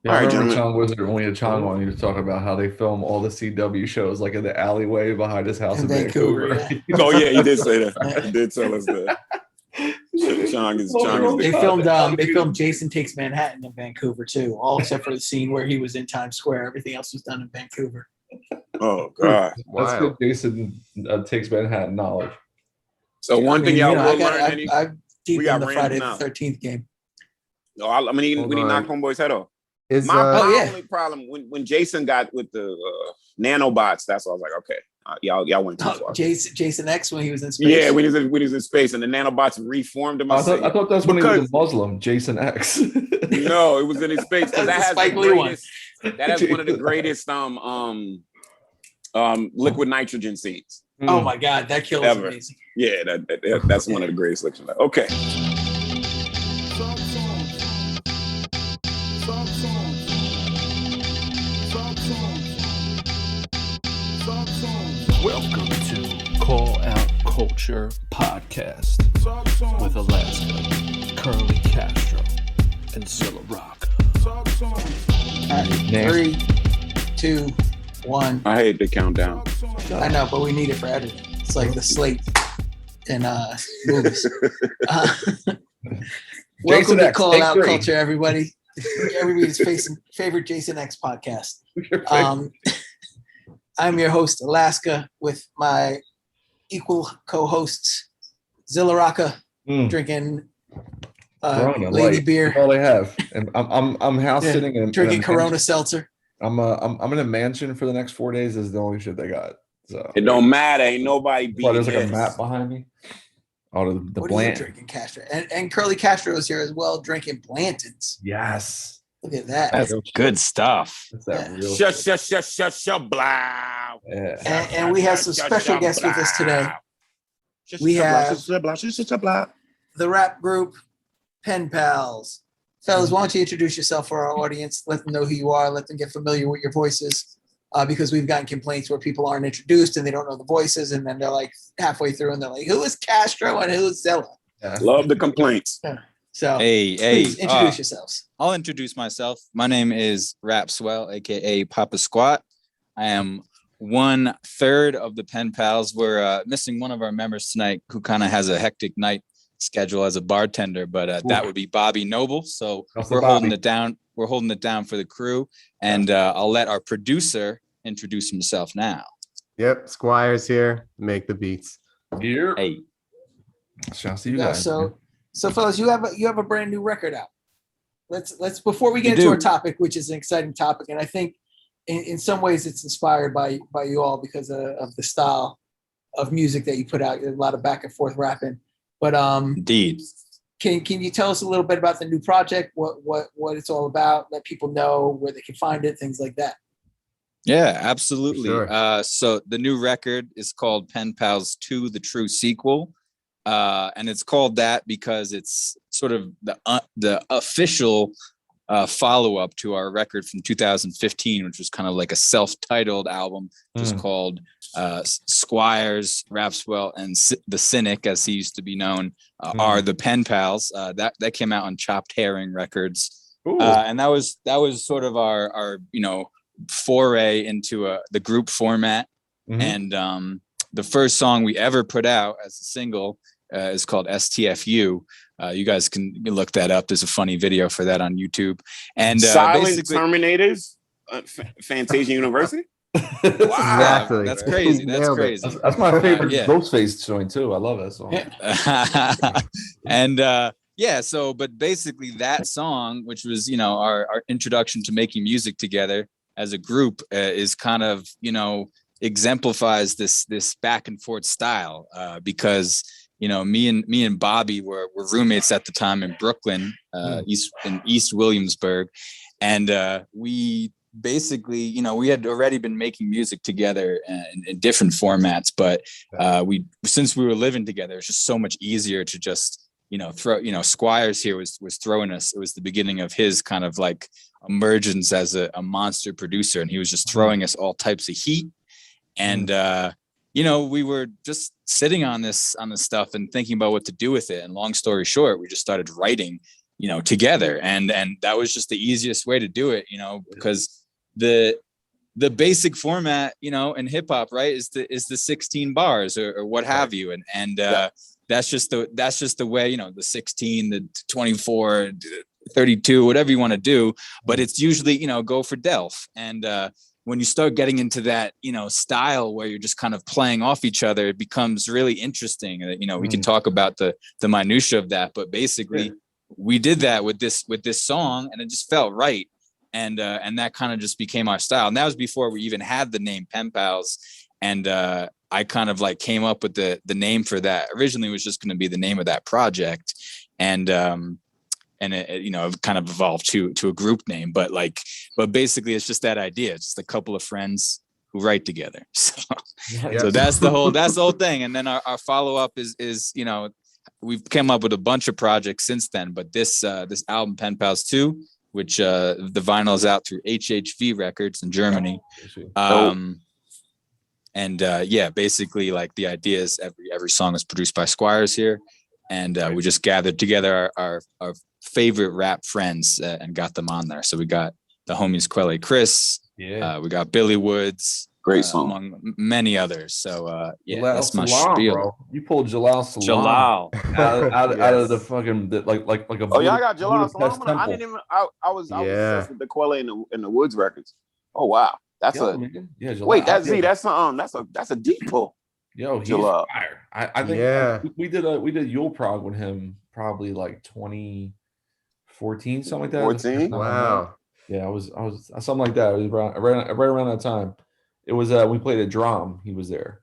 Yeah, All I right, remember gentlemen. Chong Wizard when we had Chong on. He was talking about how they film all the CW shows like in the alleyway behind his house In in Vancouver, Vancouver. yeah. Oh yeah, he did say that. Yeah. He did tell us that. He's like, "They Chong is film it Chong is all the the They time. filmed They they filmed animated Jason Takes Manhattan in Vancouver too, all except for the scene where he was in Times Square. Everything else was done in Vancouver. Oh God. That's good. Wild. Jason takes Manhattan knowledge. So I one thing mean, y'all I will got learn. I'm deep We in got the random Friday the now. 13th game. Oh, I mean, Hold when he knocked on. Homeboy's head off. Is My Oh, yeah. only problem when Jason got with the nanobots, that's why I was like, okay, y'all went too Oh, far. Jason X when he was in space. Yeah, when he was in space and the nanobots reformed him. I thought that's when he was a because Muslim, Jason X. no, it was in his space because That was that the has Spike the Lee one. greatest. That has one of the greatest liquid nitrogen scenes. Oh my God, that kill is Ever. amazing. Yeah, that's one of the greatest licks. Okay. Welcome to Call Out Culture Podcast with Alaska, Curly Castro, and Zilla Rock. All right, 3, 2, 1. I hate the countdown. I know, but we need it for editing. It's like the slate in movies. Welcome to X, Call take Out 3. Culture, everybody. Everybody's favorite Jason X podcast. I'm your host, Alaska, with my equal co-hosts, Zilla Rocca, drinking Corona, lady light. beer, That's all they have. And I'm house Yeah, sitting in drinking in a Corona mansion. seltzer. I'm in a mansion for the next 4 days. This is the only shit they got. So It don't matter. Ain't nobody that's why beating there's like a this. map behind me. Oh, the What are you Blant. drinking, Castro? And Curly Castro is here as well, drinking Blantons. Yes. Look at that. That's good stuff. That's that Yeah. real Shush, shit. shush, shush, shush, shush, blah. Yeah. And we have some special guests with us today. We have the rap group PenPals. Fellas, why don't you introduce yourself for our audience? Let them know who you are. Let them get familiar with your voices. Because we've gotten complaints where people aren't introduced and they don't know the voices, and then they're like halfway through and they're like, "Who is Castro and who is Zilla?" Yeah. Love the complaints. So Hey, please introduce yourselves. I'll introduce myself. My name is Rapswell, aka Papa Squat. I am 1/3 of the Pen Pals. We're missing one of our members tonight who kind of has a hectic night schedule as a bartender, but that would be Bobby Noble. So That's we're the Bobby. holding it down. We're holding it down for the crew. And I'll let our producer introduce himself now. Yep, Squires here. Make the beats. Here. Hey, Shall see you Yeah, guys. so fellas, you have a brand new record out. Let's before we get We into do. our topic, which is an exciting topic, and I think in some ways it's inspired by you all because of the style of music that you put out. A lot of back and forth rapping. But indeed. can you tell us a little bit about the new project? What it's all about? Let people know where they can find it, things like that. Yeah, absolutely. Sure. So the new record is called Pen Pals 2, the true sequel. And it's called that because it's sort of the official follow-up to our record from 2015, which was kind of like a self-titled album, just called Squires, Rapswell, and the Cynic, as he used to be known, are the Pen Pals. That came out on Chopped Herring Records. And that was sort of our foray into the group format. And the first song we ever put out as a single is called STFU. You guys can look that up. There's a funny video for that on YouTube. And Silent basically, Terminators, Fantasia University. wow, Exactly. that's crazy. That's Nailed it. crazy. That's my favorite Yeah. Ghostface joint too. I love that song. And so but basically that song, which was our introduction to making music together as a group, is kind of exemplifies this back and forth style, because me and Bobby were roommates at the time in Brooklyn, East Williamsburg, and we basically we had already been making music together in different formats, but since we were living together, it's just so much easier to just throw. Squires here was throwing us. It was the beginning of his kind of like emergence as a monster producer, and he was just throwing us all types of heat. And we were just sitting on this stuff and thinking about what to do with it. And long story short, we just started writing together. And that was just the easiest way to do it, because the basic format, in hip hop, right, is the 16 bars or what have you. And that's just the way, the 16, the 24, 32, whatever you want to do. But it's usually, go for Delph. And when you start getting into that, style where you're just kind of playing off each other, it becomes really interesting. We can talk about the minutia of that, but basically we did that with this song, and it just felt right. And that kind of just became our style. And that was before we even had the name PenPals. And I kind of like came up with the name for that. Originally it was just going to be the name of that project. And it kind of evolved to a group name, but basically it's just that idea. It's just a couple of friends who write together. So that's the whole thing. And then our follow-up is we've come up with a bunch of projects since then, but this album PenPals 2, which the vinyl is out through HHV Records in Germany. Basically like the idea is every song is produced by Squires here. And we just gathered together our favorite rap friends and got them on there. So we got the homies Quelle Chris. We got Billy Woods. Great song. Among many others. So that's my Salam, spiel. bro. You pulled Jalal Salam Jalal. out of the fucking like a. Oh yeah, I got Jalal Budapest Salam. I temple. didn't even. I was obsessed with the Quelle and the Woods records. Oh wow, that's Jalal. wait. That's a deep pull. Yo, he's Jalal. fire. I think we did Yule Prog with him probably like 2014, something like that. 14? Wow. Yeah, I was something like that. It was right around that time. It was we played a drum. He was there.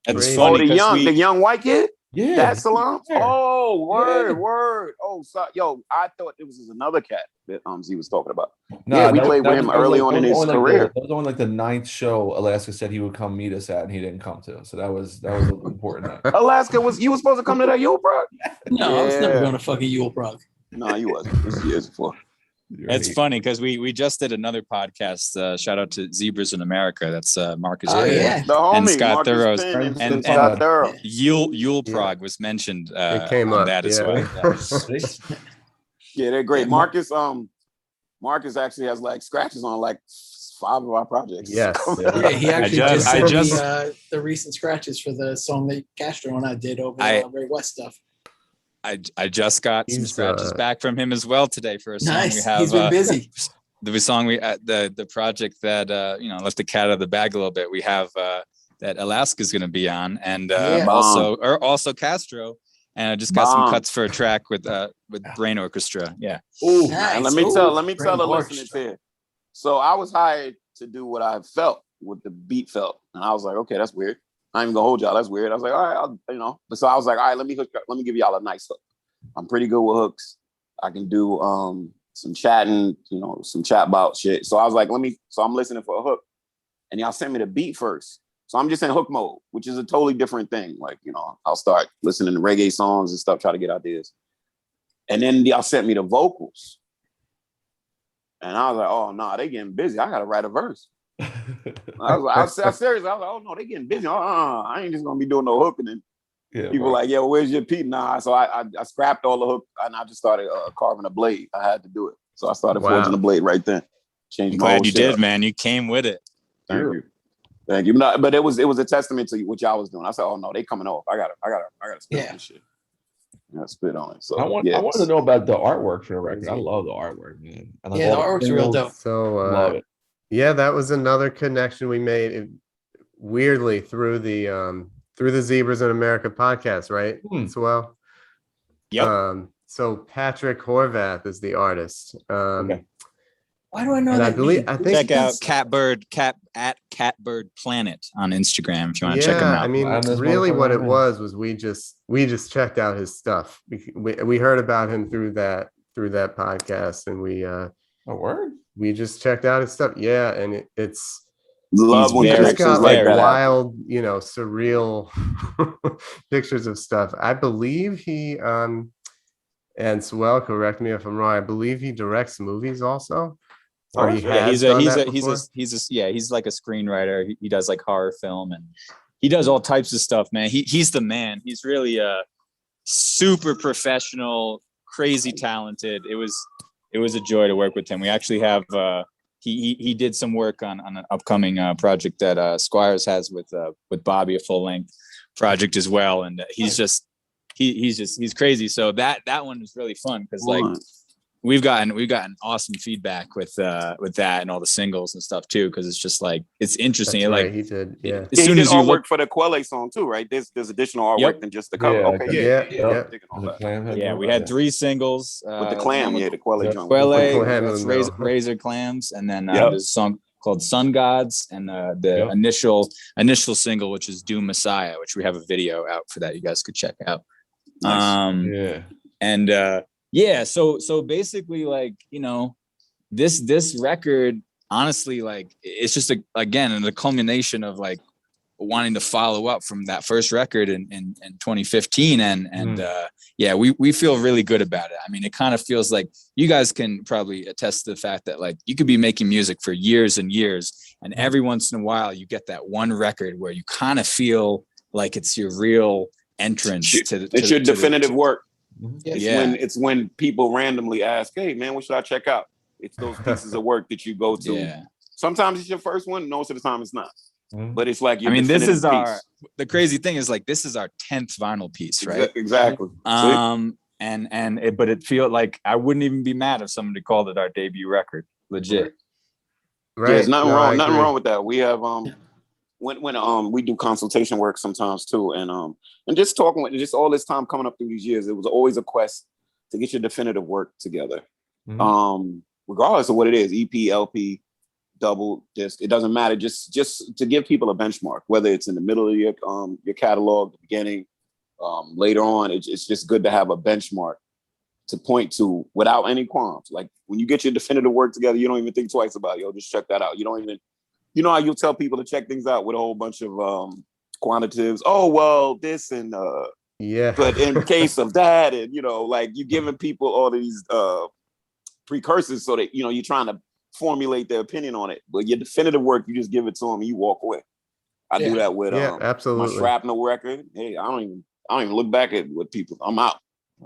It's funny the young white kid. Yeah, That's Salam. Yeah. Oh, word. Oh, so, I thought it was another cat that he was talking about. We played with him early on in his career. That was only like the 9th show Alaska said he would come meet us at, and he didn't come to. So that was an important night. Alaska you was supposed to come to that Yule Prog? No, I was never going to fucking Yule Prog. No, you wasn't. This years before. It's funny because we just did another podcast. Shout out to Zebras in America. That's Marcus The homie, and Scott Marcus Thurrows. Penn And Scott Thurrows. Yule Prog was mentioned It came on up, that as well. Yeah, they're great. Marcus actually has like scratches on like 5 of our projects. Yes. He actually I just sent me the recent scratches for the song that Castro and I did over Ray West stuff. I just got some scratches back from him as well today for a song nice. we have. He's been busy. The song the project that left the cat out of the bag a little bit. We have that Alaska's going to be on, and also Castro. And I just got some cuts for a track with Brain Orchestra. Yeah. Ooh, nice. And let me tell the listeners here. So I was hired to do what I felt, what the beat felt, and I was like, okay, that's weird. I ain't even gonna hold y'all. That's weird. I was like, all right, But so I was like, all right, let me give y'all a nice hook. I'm pretty good with hooks. I can do some chatting, some chat about shit. So I was like, so I'm listening for a hook, and y'all sent me the beat first. So I'm just in hook mode, which is a totally different thing. Like, I'll start listening to reggae songs and stuff, try to get ideas. And then y'all sent me the vocals. And I was like, oh no, they getting busy. I gotta write a verse. I was serious. I was like, oh no, they getting busy. I ain't just gonna be doing no hook. And then people were like, yeah, well, where's your Pete? Nah. So I scrapped all the hook and I just started carving a blade. I had to do it. So I started forging the blade right then. Changed my glad you did, man. You came with it. Thank you. But it was a testament to what y'all was doing. I said, oh no, they coming off. I gotta spit on this shit. I gotta spit on it. So I want to know about the artwork for the record. I love the artwork, man. The artwork's real dope. So love it. Yeah, that was another connection we made weirdly through the Zebras in America podcast, right? So well. Yep. So Patrick Horvath is the artist. Okay. Why do I know that? I think check out Catbird Planet on Instagram if you want to check him out. I mean, really, what it was we just checked out his stuff. We heard about him through that podcast, and we just checked out his stuff. Yeah, and it's love when just got like that wild, surreal pictures of stuff. I believe he and Swell, correct me if I'm wrong. I believe he directs movies also. Or he's like a screenwriter. He does like horror film and he does all types of stuff, man. He's the man. He's really a super professional, crazy talented. It was a joy to work with him. We actually have he did some work on an upcoming project that Squires has with Bobby, a full length project as well. And he's crazy. So that one is really fun because like we've gotten awesome feedback with that and all the singles and stuff too, because it's just like it's interesting. That's like right, he did, yeah. As soon as you look for the Quelle song too, right? There's additional artwork than just the cover. Yeah, okay, yeah. We had 3 singles with the clam, the Quelle joint. Quelle, that's Razor Clams, and then there's a song called Sun Gods, and the initial single, which is Doom Messiah, which we have a video out for that you guys could check out. Nice. So basically, like, you know, this record, honestly, like, it's just again the culmination of like wanting to follow up from that first record in 2015, and we feel really good about it. I mean, it kind of feels like you guys can probably attest to the fact that like you could be making music for years and years, and every once in a while you get that one record where you kind of feel like it's your real entrance it's your definitive work. Yes. It's when people randomly ask, "Hey man, what should I check out?" It's those pieces of work that you go to. Yeah. Sometimes it's your first one. Most of the time it's not. But it's like, this is the crazy thing is like, this is our 10th vinyl piece, right? Exactly. But it feel like I wouldn't even be mad if somebody called it our debut record. Legit. Right. Yeah, there's nothing wrong with that. We have when we do consultation work sometimes too, and just talking with just all this time coming up through these years, it was always a quest to get your definitive work together. Regardless of what it is, EP, LP, double disc, it doesn't matter. Just to give people a benchmark, whether it's in the middle of your catalog, the beginning, later on, it's just good to have a benchmark to point to without any qualms. Like when you get your definitive work together, you don't even think twice about it. Yo, just check that out. You don't even, you know how you'll tell people to check things out with a whole bunch of quantitatives. Oh well, this and but in case of that, and like you giving people all these precursors so that you're trying to formulate their opinion on it. But your definitive work, you just give it to them and you walk away. I do that with absolutely. My Shrapnel record. Hey, I don't even look back at what people. I'm out.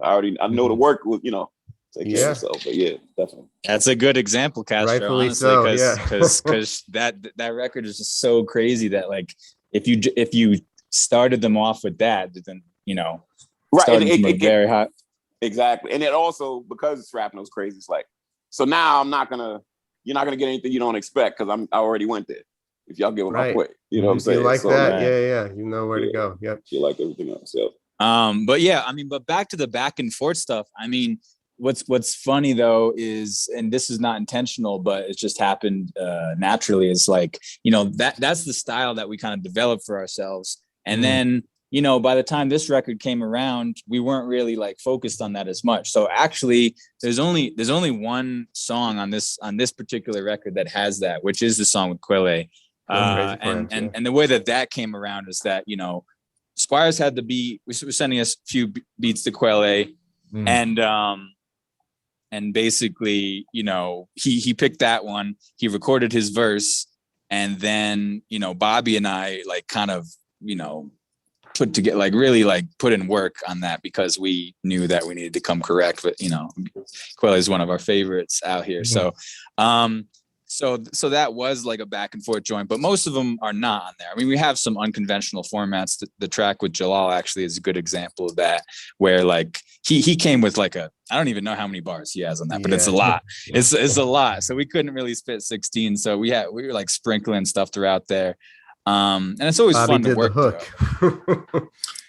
I know the work was, take care of yourself. But yeah, definitely. That's a good example, Castro. Rightfully honestly, so, because that record is just so crazy that like if you started them off with that, then right, very hot. Exactly, and it also because Shrapnel's crazy. It's like so now you're not gonna get anything you don't expect because I already went there. If y'all give them my quick, you know what I'm saying? You like so, that, yeah. You know where to go. Yep. You like everything else, yeah. But back to the back and forth stuff. I mean, what's funny though is, and this is not intentional, but it just happened naturally. Is like that's the style that we kind of developed for ourselves, and then by the time this record came around, we weren't really like focused on that as much. So actually, there's only one song on this particular record that has that, which is the song with Quelle. And the way that came around is that Squires had the beat. We were sending us a few beats to Quelle, and basically he picked that one. He recorded his verse, and then Bobby and I like kind of put together, like really like put in work on that because we knew that we needed to come correct. But Quelle is one of our favorites out here. So that was like a back and forth joint, but most of them are not on there. I mean, we have some unconventional formats. The track with Jalal actually is a good example of that, where like he came with like I don't even know how many bars he has on that, but it's a lot. It's a lot. So we couldn't really spit 16. So we were like sprinkling stuff throughout there. And it's always fun to work.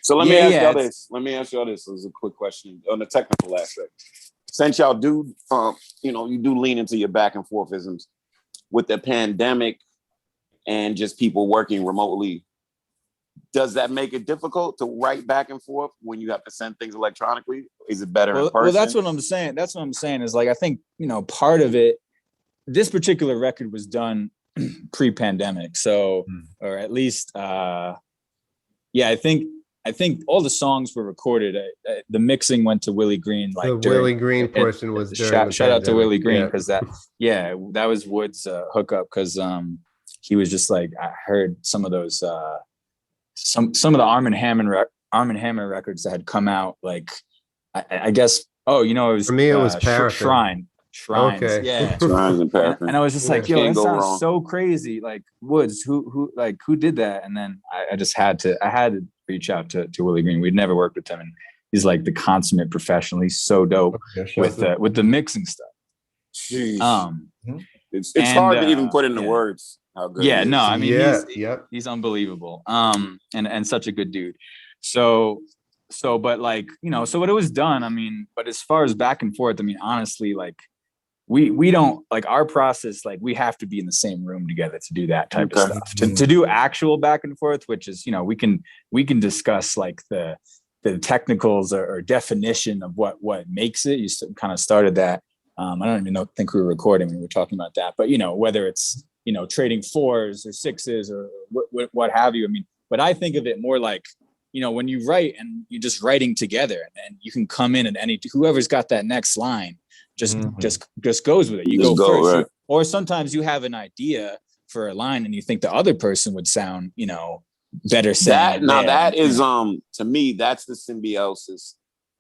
So let me ask y'all this. This is a quick question on the technical aspect. Since y'all do, you do lean into your back and forthisms with the pandemic and just people working remotely. Does that make it difficult to write back and forth when you have to send things electronically? Is it better in person? Well, that's what I'm saying. That's what I'm saying is like I think part of it. This particular record was done pre-pandemic, so or at least I think all the songs were recorded. The mixing went to Willie Green. Like the Willie Green portion was during shout out to Willie Green because that was Wood's hookup because he was just like I heard some of those some of the Arm & Hammer records that had come out like I guess Oh, it was For me, it was Paraffin. Shrines. Okay. Yeah. Shrines and Paraffin. And I was just like, yo, Can't that go sounds wrong. so crazy. Like Woods, who did that? And then I just had to reach out to Willie Green. We'd never worked with him, and he's like the consummate professional. He's so dope with the mixing stuff. Jeez. It's hard to even put into words how good. Yeah, no, I mean he's unbelievable. And such a good dude. So but like, so what it was done, I mean, but as far as back and forth, I mean, honestly, like we don't, like, our process, like, we have to be in the same room together to do that type of stuff. To do actual back and forth, which is, we can discuss like the technicals or definition of what makes it. You kind of started that. I don't even think we were recording when we were talking about that, but whether it's trading 4s or 6s or what have you. I mean, but I think of it more like, when you write and you're just writing together, and you can come in at whoever's got that next line just goes with it. You go first. Right. Or sometimes you have an idea for a line and you think the other person would sound, better saying that. Now that is to me, that's the symbiosis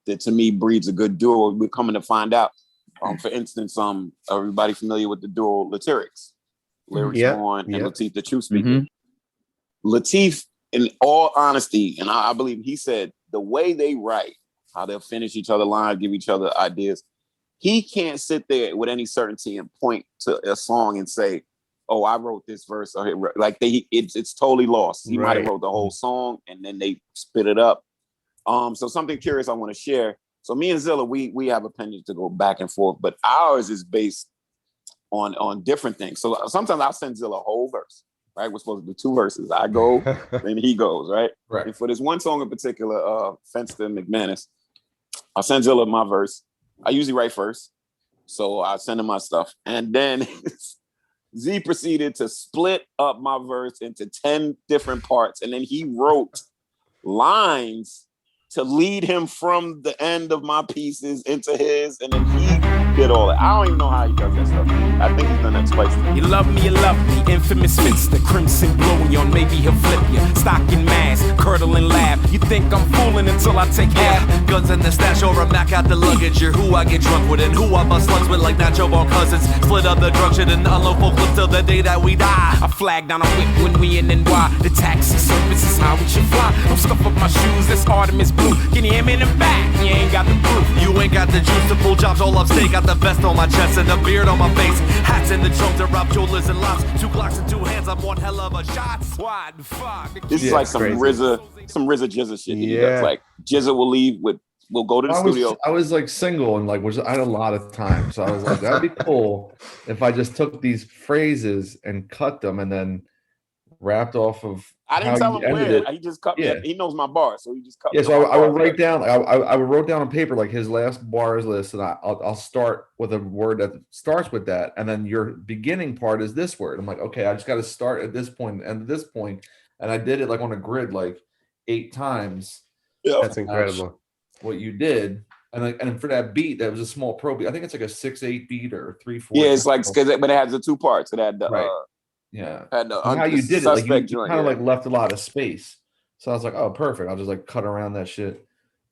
that to me breeds a good duo. We're coming to find out. For instance, everybody familiar with the duo Lyrics on and Latif the True Speaker. Latif, in all honesty, and I believe he said the way they write, how they'll finish each other lines, give each other ideas. He can't sit there with any certainty and point to a song and say, "Oh, I wrote this verse." Like it's totally lost. He might have wrote the whole song and then they spit it up. So something curious I want to share. So me and Zilla, we have opinions to go back and forth, but ours is based on different things. So sometimes I'll send Zilla a whole verse. Right, we're supposed to do 2 verses. I go, then he goes. Right. And for this one song in particular, Fenster McManus, I'll send Zilla my verse. I usually write first, so I send him my stuff, and then Z proceeded to split up my verse into 10 different parts, and then he wrote lines to lead him from the end of my pieces into his, and then he did all that. I don't even know how he does that stuff. I think he's done that twice. You love me, infamous Finster, crimson glowing on, maybe he'll flip you. Stocking mask, curdling laugh. You think I'm fooling until I take half. Guns in the stash or a Mac out the luggage. You're who I get drunk with and who I bust slugs with like Nacho Ball cousins. Split up the drug shit and unload clip till the day that we die. I flag down a whip when we in NY. The taxi service is how we should fly. Don't scuff up my shoes, this Artemis blue. Can you hear me in the back? You ain't got the proof. You ain't got the juice to pull jobs all upstate. Got the vest on my chest and the beard on my face. Hats in the trunk to rob jewelers and lots. 2 Glocks in 2 hands, I'm one hell of a shot. What the fuck? This is like some RZA Jizza shit. Yeah. Like Jizza will leave we'll go to the studio. I was like single and like I had a lot of time. So I was like, that'd be cool if I just took these phrases and cut them and then rapped off of. I didn't tell him where. He just cut me. He knows my bar, so he just cut me. So I would write down. I would wrote down on paper like his last bars list, and I'll start with a word that starts with that, and then your beginning part is this word. I'm like, okay, I just got to start at this point and end at this point, and I did it like on a grid like 8 times. Yeah, that's incredible. What you did. And for that beat, that was a small pro beat. I think it's like a 6/8 beat or 3/4. Yeah, it's like but it has the 2 parts. It had the how you did it, like you kind of like left a lot of space. So I was like, oh, perfect. I'll just like cut around that shit.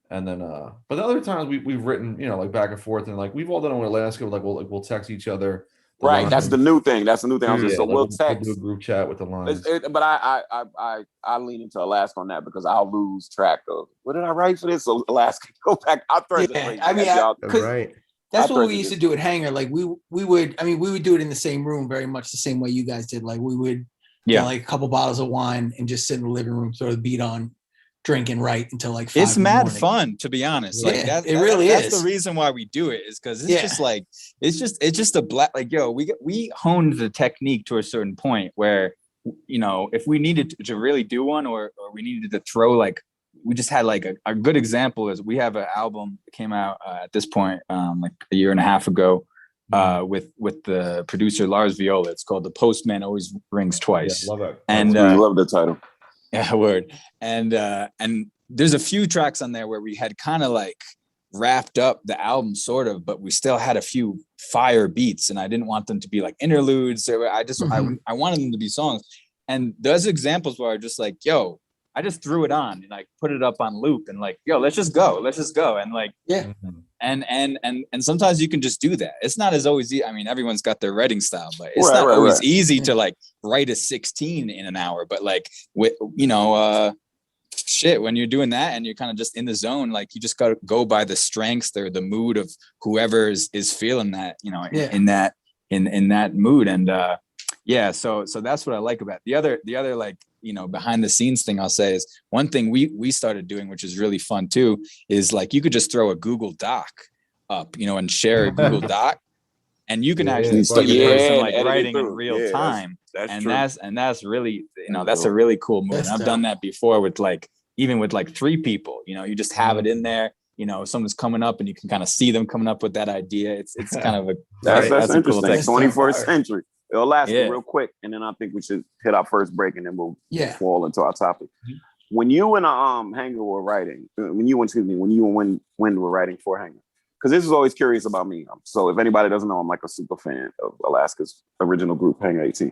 And then but the other times we've written, like back and forth, and like we've all done it with Alaska, like we'll text each other. Right, that's the new thing. I was just, so we'll text. We'll do a group chat with the lines. But I lean into Alaska on that because I'll lose track of what did I write for this. So Alaska, go back. I'll throw it. I mean, that's what we used to do at Hangar. Like we would do it in the same room, very much the same way you guys did. Like we would get like a couple bottles of wine and just sit in the living room, throw the beat on, drink and write until like 5 It's mad fun, to be honest. Yeah, like it really is. That's the reason why we do it, is because it's just like it's just a black, like, yo, we honed the technique to a certain point where, if we needed to really do one or we needed to throw, like, we just had like a good example is we have an album that came out at this point like a year and a half ago with the producer Lars Viola. It's called The Postman Always Rings Twice. Yeah, love it. And I love the title. Yeah, word. And there's a few tracks on there where we had kind of like wrapped up the album sort of, but we still had a few fire beats, and I didn't want them to be like interludes. I wanted them to be songs. And there's examples where I just like, yo, I just threw it on and like put it up on loop and like, yo, let's just go. And like, yeah. And sometimes you can just do that. It's not as always. I mean, everyone's got their writing style, but it's not always easy to like write a 16 in an hour. But like with shit, when you're doing that and you're kind of just in the zone, like you just gotta go by the strengths or the mood of whoever is feeling that, in that mood. And so that's what I like about it. The other like, behind the scenes thing I'll say is one thing we started doing, which is really fun too, is like you could just throw a Google Doc up, and share a Google Doc, and you can actually start the person like writing in real time. That's really, that's a really cool move. And I've done that before with like, even with like 3 people, you just have it in there, someone's coming up and you can kind of see them coming up with that idea. It's kind of that's a cool interesting. thing. 21st century. It'll last real quick, and then I think we should hit our first break, and then we'll fall into our topic. When you and Hanger were writing, when you and Wind were writing for Hanger, because this is always curious about me. So if anybody doesn't know, I'm like a super fan of Alaska's original group, Hanger 18.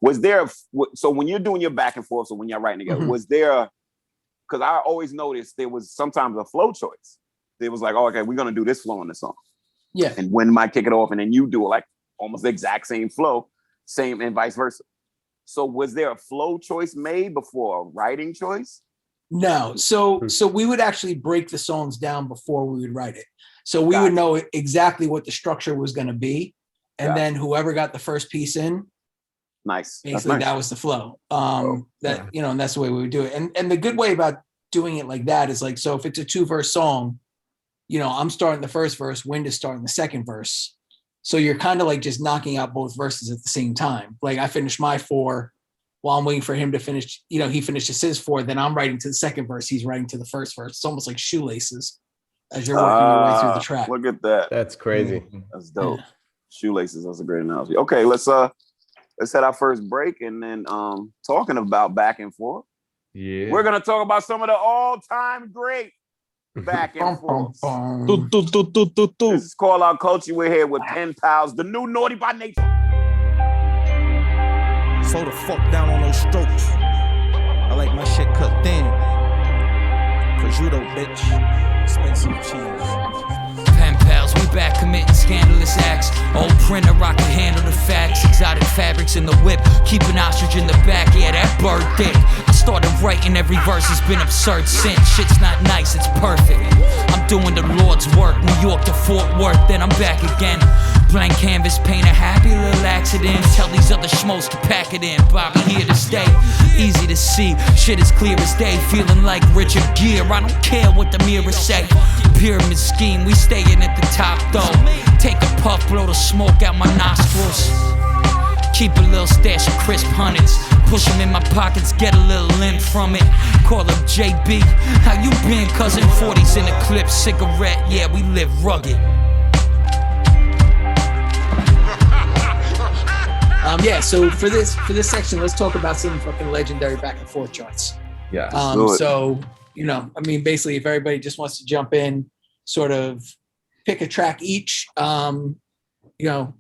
Was there, so when you're doing your back and forth, so when you're writing together, was there, because I always noticed there was sometimes a flow choice. It was like, oh, okay, we're going to do this flow in the song. Yeah. And Wind might kick it off, and then you do it like almost the exact same flow, same and vice versa. So was there a flow choice made before a writing choice? No. So we would actually break the songs down before we would write it. So we would know exactly what the structure was going to be. And then whoever got the first piece in, basically that was the flow. And that's the way we would do it. And the good way about doing it like that is like, so if it's a 2-verse song, I'm starting the first verse, Wind is starting the second verse. So you're kind of like just knocking out both verses at the same time. Like I finished my 4 while I'm waiting for him to finish, he finishes his 4, then I'm writing to the second verse, he's writing to the first verse. It's almost like shoelaces as you're working your way through the track. Look at that. That's crazy. That's dope. Yeah. Shoelaces, that's a great analogy. Okay, let's hit our first break, and then talking about back and forth. Yeah. We're gonna talk about some of the all-time great back and forth. This is Call Out Culture. We're here with PenPals, the new Naughty by Nature. So the fuck down on those strokes. I like my shit cut thin. Prosciutto, bitch. Expensive cheese. PenPals, we back committing scandalous acts. Old printer, I can handle the facts. Exotic fabrics in the whip, keep an ostrich in the back. Yeah, that bird thick. I started writing every verse, it's been absurd since. Shit's not nice, it's perfect. I'm doing the Lord's work, New York to Fort Worth, then I'm back again. Blank canvas, paint a happy little accident. Tell these other schmoes to pack it in. Bobby here to stay. Easy to see, shit is clear as day. Feeling like Richard Gere, I don't care what the mirrors say. Pyramid scheme, we staying at the top though. Take a puff, blow the smoke out my nostrils. Keep a little stash of crisp hundreds. Push them in my pockets, get a little lint from it. Call up JB, how you been, cousin? 40s in the clip, cigarette, yeah, we live rugged. So for this section, let's talk about some fucking legendary back and forth charts. Yeah. Basically, if everybody just wants to jump in, sort of pick a track each. I'll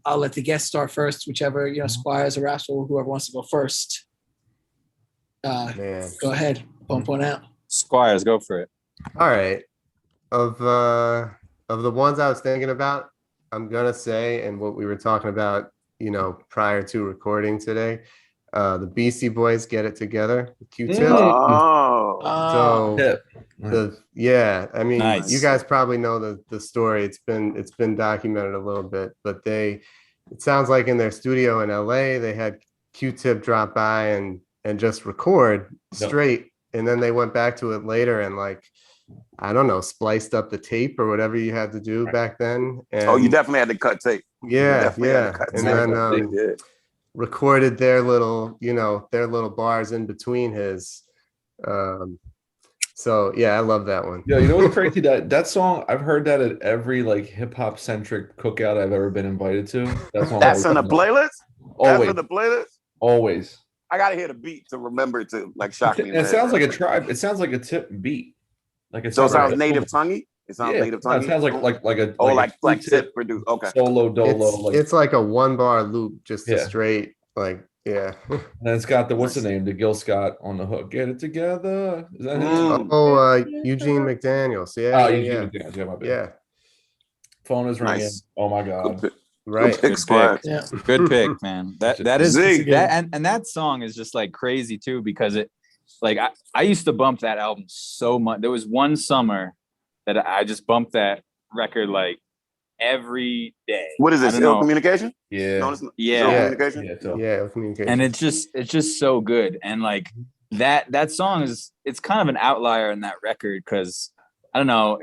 let the guests start first, whichever, Squires or Rapswell, whoever wants to go first. Go ahead, pump one out. Squires, go for it. All right. Of the ones I was thinking about, I'm gonna say, and what we were talking about, prior to recording today, the Beastie Boys, Get It Together, Q-Tip. Nice. You guys probably know the story. It's been documented a little bit, but it sounds like in their studio in LA, they had Q-Tip drop by and just record straight. And then they went back to it later and I don't know, spliced up the tape or whatever you had to do back then. And you definitely had to cut tape. Yeah. And then recorded their little bars in between his. So yeah, I love that one. Yeah, you know what's crazy? That song, I've heard that at every hip hop centric cookout I've ever been invited to. That's in the playlist? Always. That's in the playlist? Always. I gotta hear the beat to remember to shock me. It sounds like a tribe. It sounds like a tip beat. It sounds native tonguey. It sounds native tonguey. It sounds like tip produced. Okay. Solo dolo. It's like a 1-bar loop, just a straight Yeah. And it's got the what's the name? The Gil Scott on the hook. Get it together. Is that him? Eugene McDaniels. Yeah. Oh, yeah, Eugene yeah. McDaniels. Yeah, my bad. Yeah. Phone is ringing. Nice. Oh my god. Right. Good pick, Squire. Yeah. Good pick, man. That is Z. that and that song is just like crazy too because it like I used to bump that album so much. There was one summer that I just bumped that record like every day. What is this? I don't Ill know. Communication? Yeah. No, it's Yeah. Ill Communication? Yeah, communication. And it's just so good. And like that song it's kind of an outlier in that record because I don't know.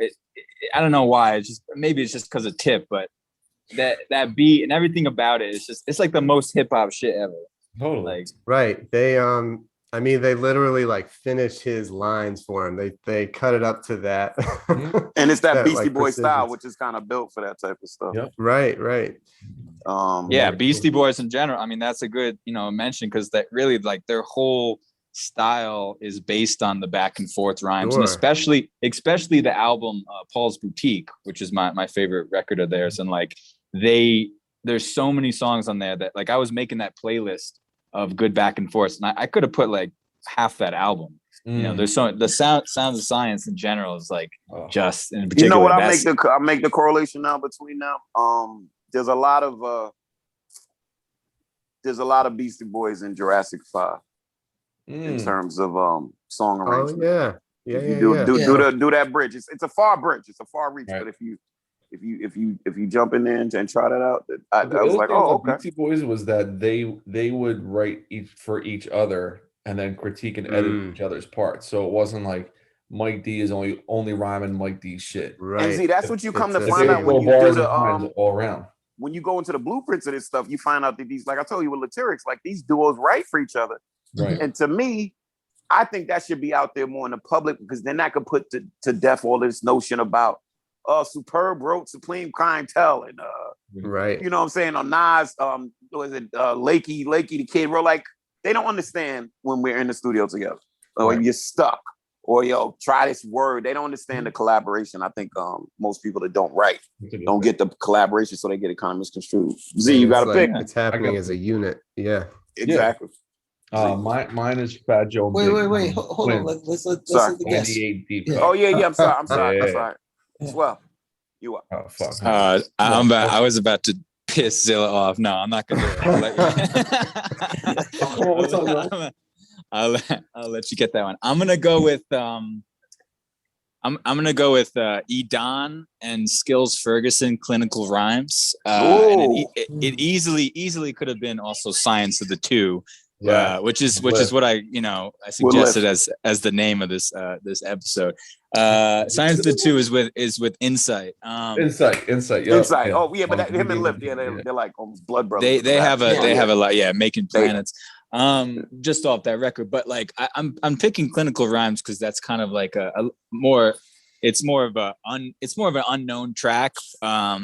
I don't know why. It's just maybe it's just because of Tip, but that beat and everything about it is it's like the most hip hop shit ever. Totally. Like right. They I mean, they literally like finished his lines for him. They cut it up to that. And it's that That, Beastie like, Boy precision. style, which is kind of built for that type of stuff. Yep. Right. yeah, Beastie Boys in general. I mean, that's a good, mention because that really like their whole style is based on the back and forth rhymes, Sure. and especially the album Paul's Boutique, which is my favorite record of theirs. And like there's so many songs on there that like I was making that playlist of good back and forth, and I could have put like half that album. There's the sounds of science in general is like just in particular. You know what? I make the correlation now between them. There's a lot of Beastie Boys in Jurassic 5 in terms of song arrangement. Oh yeah. Do that bridge. It's a far bridge. It's a far reach. Right. But if you jump in there and try that out, I was like, oh, okay. Beastie Boys was that they would write for each other and then critique and edit each other's parts. So it wasn't like Mike D is only rhyming Mike D shit. Right. And see, that's what you come to It's find out when you bars do and lines the all around. when you go into the blueprints of this stuff, you find out that these, like I told you with Latyrix, like these duos write for each other. Right. And to me, I think that should be out there more in the public because then that could put to death all this notion about Superb wrote Supreme Clientele and right. you know what I'm saying, on Nas, was it Lakey the Kid wrote, like they don't understand when we're in the studio together. Or you're stuck. Or try this word. They don't understand the collaboration. I think most people that don't write don't get the collaboration, so they get it kind of misconstrued. Z, you got to pick. It's happening as a unit. Yeah. Exactly. Mine is Fat Joe. Wait. Hold on. Let's Sorry. guess. 98 deep. Oh yeah. I'm sorry. Yeah. That's all right. Well, you are. Oh fuck. I was about to piss Zilla off. No, I'm not gonna do it. I'll let you get that one. I'm gonna go with I'm gonna go with Edon and Skills Ferguson, Clinical Rhymes. And it easily could have been also Science of the Two. Yeah, which is what I suggested as the name of this episode. Science of the Two is with Insight. Insight. Yeah. Insight. Oh yeah, but him and Lift, they're like almost blood brothers. They have a lot. Yeah, Making Planets. Just off that record, but like I'm picking Clinical Rhymes because that's kind of like it's more of an unknown track. I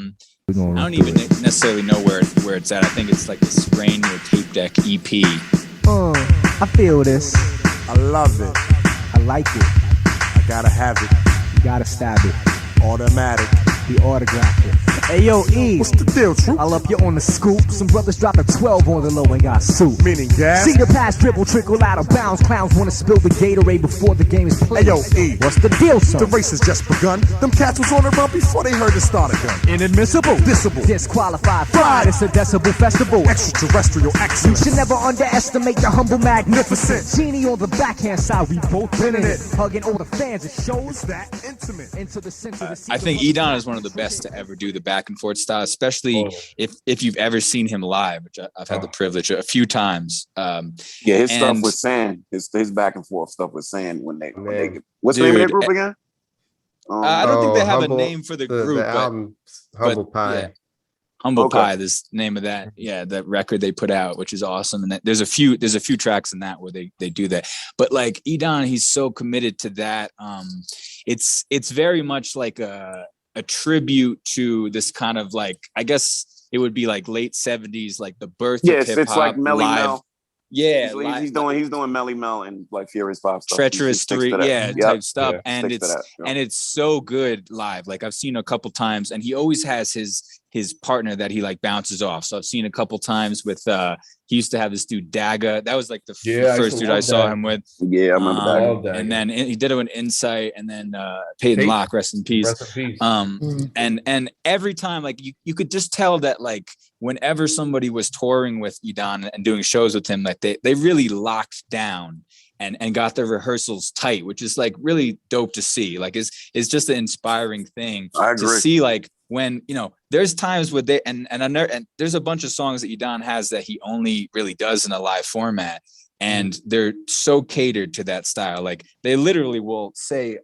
don't even necessarily know where it's at. I think it's like this Rainier Tape Deck EP. I feel this. I love it. I like it. I gotta have it. You gotta stab it. Automatic. We autograph it. Hey yo, E. What's the deal, True? I love you on the scoop. Some brothers dropped a 12 on the low and got sued. Meaning gas? See the pass dribble trickle out of bounds. Clowns wanna spill the Gatorade before the game is played. Hey yo, E. What's the deal, son? The race has just begun. Them cats was on the run before they heard the starter gun. Inadmissible. Dissable. Disqualified. Fried. It's a decibel festival. Extraterrestrial You excellence. should never underestimate the humble magnificent. Genie on the backhand side, we both been in it. Hugging all the fans, it shows that intimate. into the center. I think Edon is one of the best to ever do the back and forth style, especially if you've ever seen him live, which I've had the privilege a few times. His stuff with Sand, his back and forth stuff with Sand when they what's the name of their group again? I don't think they have a name for the group. The album, Humble Pie. Yeah. Humble Pie, this name of that, that record they put out, which is awesome. And there's a few tracks in that where they do that. But like Edon, he's so committed to that. It's very much like a tribute to this kind of like, I guess it would be like late 70s, like the birth of hip hop. It's like Melly Mel. Yeah, he's doing Melly Mel and like Furious 5 stuff. Treacherous 3, type stuff, and it's it's so good live. Like I've seen a couple times, and he always has his his partner that he like bounces off. So I've seen a couple times with he used to have this dude Daga. That was like the first dude I saw him with. Yeah, I remember Daga. And then he did it with Insight, and then Peyton Locke, rest in peace. Rest in peace. And every time, like you could just tell that like whenever somebody was touring with Edon and doing shows with him, like they really locked down and got their rehearsals tight, which is like really dope to see. Like it's just an inspiring thing to see, like when, you know, there's times where they and there's a bunch of songs that Edon has that he only really does in a live format, and they're so catered to that style. Like they literally will say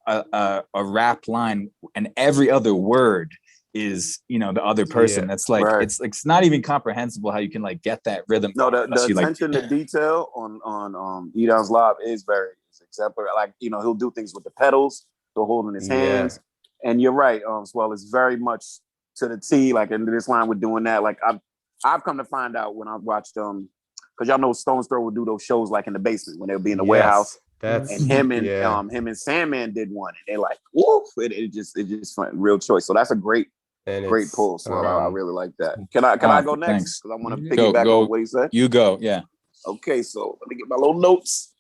a rap line and every other word is, you know, the other person. That's like it's not even comprehensible how you can like get that rhythm. No, the attention to detail on Edon's live is very exemplary. Like, you know, he'll do things with the pedals, he'll hold in his hands. And you're right, Swell, it's very much to the T. Like in this line, we're doing that. Like I've come to find out when I watched because y'all know Stone's Throw would do those shows like in the basement when they'll be in the warehouse. And him and Sandman did one, and they're like, woof! It just real choice. So that's a great pull. So I really like that. Can I go next? Because I want to piggyback on what he said. You go, yeah. Okay, so let me get my little notes.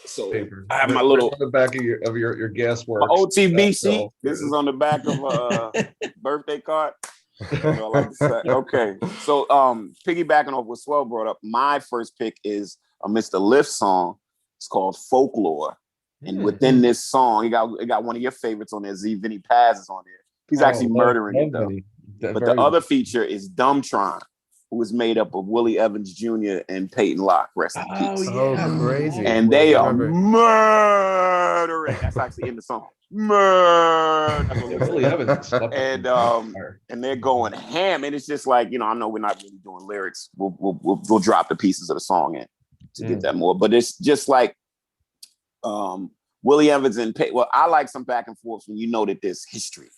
So I have my little on the back of your gas work. My OTB sheet. This is on the back of a birthday card. Okay, so piggybacking off what Swell brought up, my first pick is a Mr. Lift song. It's called Folklore, and within this song, it got one of your favorites on there. Z Vinny Paz is on there. He's actually murdering it though. But the other feature is Dumbtron, who is made up of Willie Evans Jr. and Peyton Locke. Rest in peace. Oh, crazy! And they are murdering. That's actually in the song. Willie Evans. And they're going ham, and it's just like, you know, I know we're not really doing lyrics. We'll drop the pieces of the song in to get that more, but it's just like Willie Evans and Peyton. Well, I like some back and forth when you know that there's history.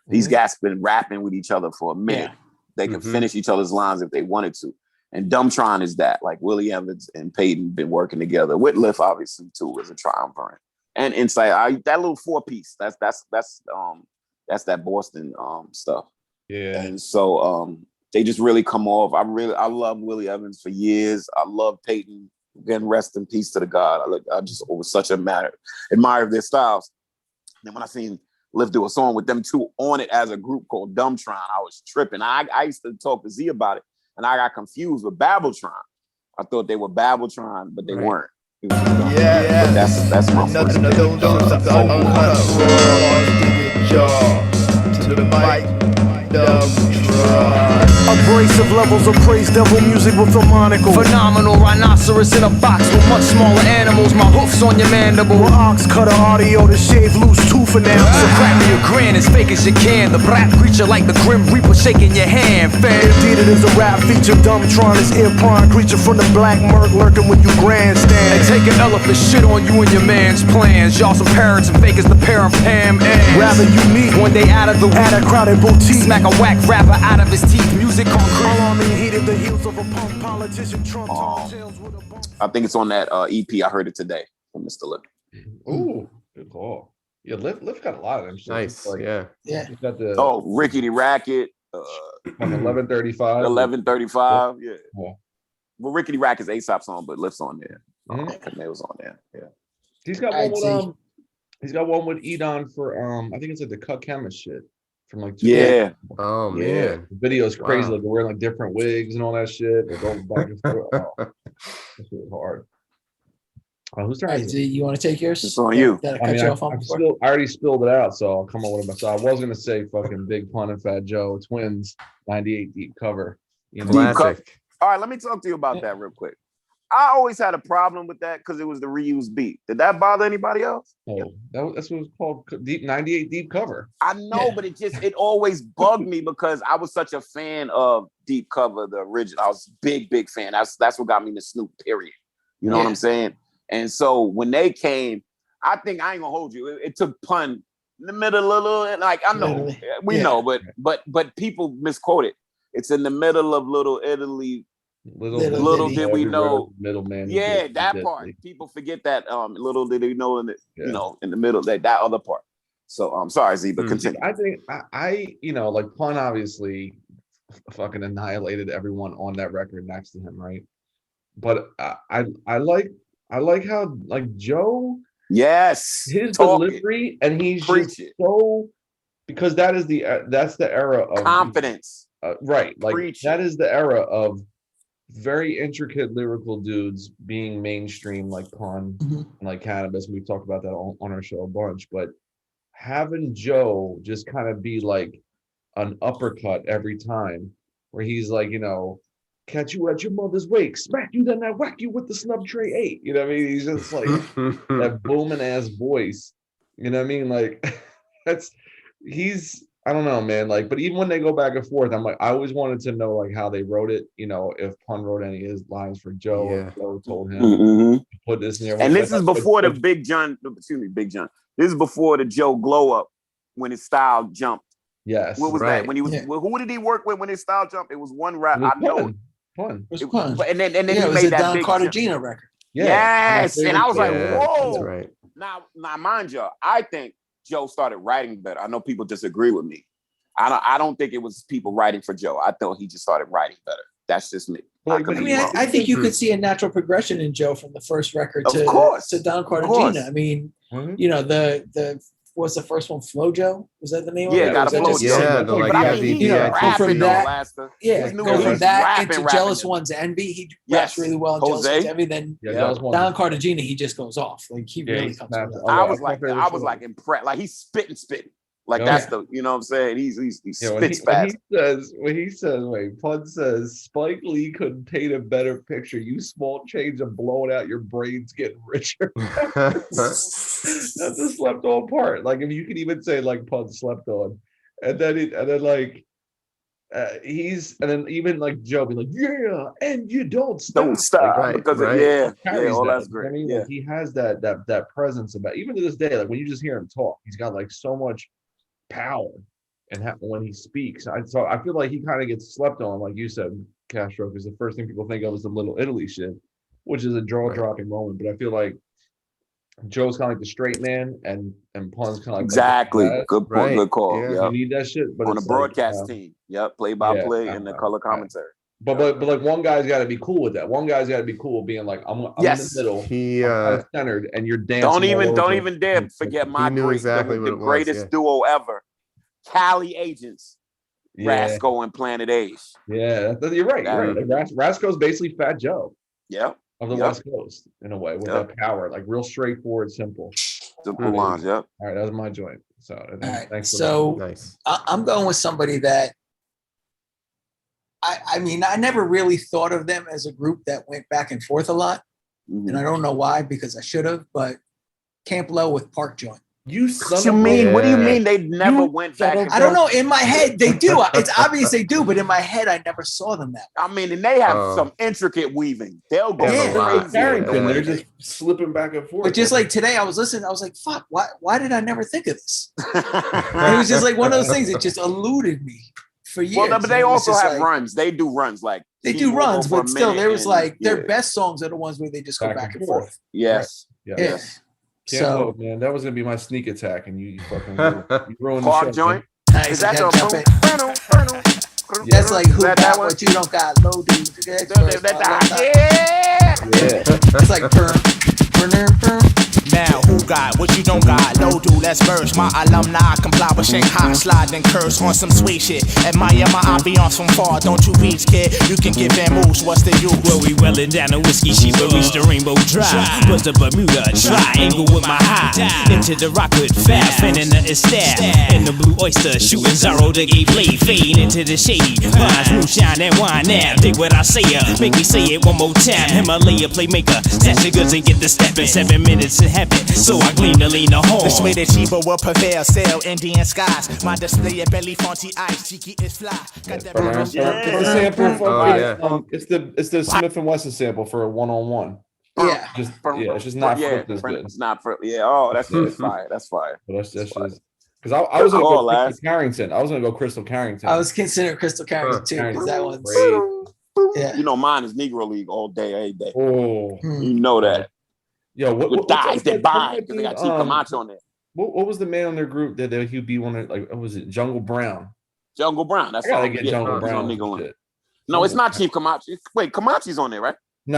These guys have been rapping with each other for a minute. They can finish each other's lines if they wanted to. And Dumbtron is that. Like Willie Evans and Peyton been working together with Lift, obviously, too, as a triumvirate. And Insight, that little 4-piece. That's that Boston stuff. Yeah. And so they just really come off. I love Willie Evans for years. I love Peyton. Again, rest in peace to the God. I just was such admire their styles. And then when I seen Lift do a song with them two on it as a group called Dumbtron, I was tripping. I used to talk to Z about it, and I got confused with Babbletron. I thought they were Babbletron, but they weren't. But that's my first pick. To the mic, Dumbtron. Abrasive levels of praise, devil music with a monocle. Phenomenal rhinoceros in a box with much smaller animals. My hoofs on your mandible. With ox cutter audio to shave loose tooth for now. So crack me a grin as fake as you can. The black creature like the Grim Reaper shaking your hand, fam. Indeed it is a rap feature. Dumbtron is ear prawn creature from the black murk lurking when you grandstand. And take an elephant shit on you and your man's plans. Y'all some parrots and fakers, the pair of Pam and rather unique when they out of the at a crowded boutique. Smack a whack rapper out of his teeth. Music concrete. The heels of a punk politician, Trump I think it's on that EP. I heard it today from Mr. Lift. Ooh, good call. Yeah, Lift got a lot of them. Nice. Like, yeah. Got the Rickety Racket. 1135. 1135. Yeah. Well, Rickety Rack is ASAP's song, but Lift's on there. It was on there. Yeah. He's got one with he's got one with Edon for I think it's like the Cut Chemist shit. From like oh man, the video's crazy. Like they're wearing like different wigs and all that shit. They're going back and forth. That's really hard. Who's turn? You want to take yours? It's on you. I already spilled it out, so I'll come on with it myself. I was gonna say fucking Big Pun and Fat Joe Twins 98 deep cover. You know? Classic. All right, let me talk to you about that real quick. I always had a problem with that because it was the reused beat. Did that bother anybody else? Oh, that's what it's called. Deep 98 deep cover. I know, but it always bugged me because I was such a fan of Deep Cover, the original. I was a big fan. That's what got me to Snoop, period. You know what I'm saying? And so when they came, I think I ain't gonna hold you. It took Pun in the middle of little, like I know we know, but people misquote it. It's in the middle of Little Italy. Little did we know, middleman. Yeah, that part. People forget that. Little did we know in the in the middle that other part. So I'm sorry, Z, but continue. I think I like Pun obviously fucking annihilated everyone on that record next to him, right? But I like how like Joe, yes, his delivery, and he's just so, because that's the era of confidence, right? Like that is the era of very intricate lyrical dudes being mainstream, like Pun and like Cannabis. We've talked about that on our show a bunch, but having Joe just kind of be like an uppercut every time, where he's like, catch you at your mother's wake, smack you, then I whack you with the snub tray 8. You know what I mean? He's just like that booming ass voice. You know what I mean? Like I don't know, man. Like, but even when they go back and forth, I'm like, I always wanted to know like how they wrote it. If Pun wrote any of his lines for Joe, or Joe told him to put this in there. And this is before the Big John. This is before the Joe glow up, when his style jumped. Yes. What was that? When he was, who did he work with when his style jumped? It was one rap. I know. Fun. It was Pun. And then he it was made a that Don big Cartagena record. Yes. And I was like, whoa. That's right. Now, mind you, I think Joe started writing better. I know people disagree with me. I don't think it was people writing for Joe. I thought he just started writing better. That's just me. I think you could see a natural progression in Joe from the first record to Don Cartagena. I mean, the what's the first one? Flojo? Was that the name of it? Got a Flojo. Yeah, go from that. Go from that into rapping Jealous One's Envy. He raps really well in Jealous One's Envy. Then Don Cartagena, he just goes off. Like he really comes. I was like impressed. Like he's spitting. Like that's the, you know what I'm saying? He spits fast. Pun says Spike Lee couldn't paint a better picture. You small change of blowing out your brains getting richer. That's a slept on part. Like if you could even say like Pun slept on, and then even like Joe be like, yeah, and you don't stop. Like, because all that's great. I mean, like, he has that presence about, even to this day, like when you just hear him talk, he's got like so much power, and when he speaks, so I feel like he kind of gets slept on, like you said, Castro, because the first thing people think of is the Little Italy shit, which is a jaw-dropping moment. But I feel like Joe's kind of like the straight man, and Pun's kind of like exactly good point, good call. Yeah. You need that shit, but on a broadcast team, play by play and the color commentary. But like one guy's got to be cool with that. One guy's got to be cool being like, I'm in the middle, I'm centered, and you're dancing. Don't even dare forget my the greatest duo ever, Cali Agents, Rasco and Planet Ace. Yeah, you're right. Like, Rasco's basically Fat Joe. Yeah. Of the West Coast in a way, with that power, like real straightforward, simple lines. All right, that was my joint. So thanks. So nice. I'm going with somebody that. I mean, I never really thought of them as a group that went back and forth a lot. And I don't know why, because I should have, but Camp Low with Park Joint. What do you mean they never went back and forth? I don't know. In my head, they do. It's obvious they do, but in my head, I never saw them that way. I mean, and they have some intricate weaving. They'll go they're just slipping back and forth. But just like today, I was listening, I was like, fuck, why did I never think of this? It was just like one of those things that just eluded me for years. Well, but they also have runs. They do runs, like they do runs, but still, there was like their best songs are the ones where they just go back and forth. Yes. Yes. So man, that was gonna be my sneak attack, and you fucking you ruined the show. Joint. Nice. Is that that's like who got what you don't got? Low dude. It's like Now, who got what you don't got? No, dude, let's verse. My alumni comply with Shanghai, slide and curse on some sweet shit. Admire my ambiance from far, don't you reach, kid? You can get Van moves, what's the use? Well, we welling down a whiskey sheet, but reach the Rainbow Drive. Bust the Bermuda Triangle with my high. Into the Rockwood fast, spinning the estab. In the Blue Oyster, shooting Zorro the gay blade. Fade into the shade, vines, moonshine, and wine now. Dig what I say, make me say it one more time. Himalaya playmaker, snatch the goods and get the step in 7 minutes in heaven. So I glean to lean the home. This way that Chiba will prevail, sail Indian skies. My display at belly fonty eyes, cheeky is fly. Got that it's the sample from it's the Smith and Wesson sample for a one-on-one. Yeah. It's just not flipped as good. It's not for that's fire. That's fire. But that's just because I was gonna go Crystal Carrington. I was gonna go Crystal Carrington. I was considering Crystal Carrington too, because that one's yeah. You know, mine is Negro League all day, every day. Oh, you know that. Yo, what dies that bind because they got Chief Camacho on there. what was the man on their group that he'd be one of, like, what was it, Jungle Brown? Jungle Brown. That's I gotta all. get Yeah, Jungle he's on Brown. Nigga some Lane. shit. No, it's not Chief Kamachi. Wait, Kamachi's on there, right? No.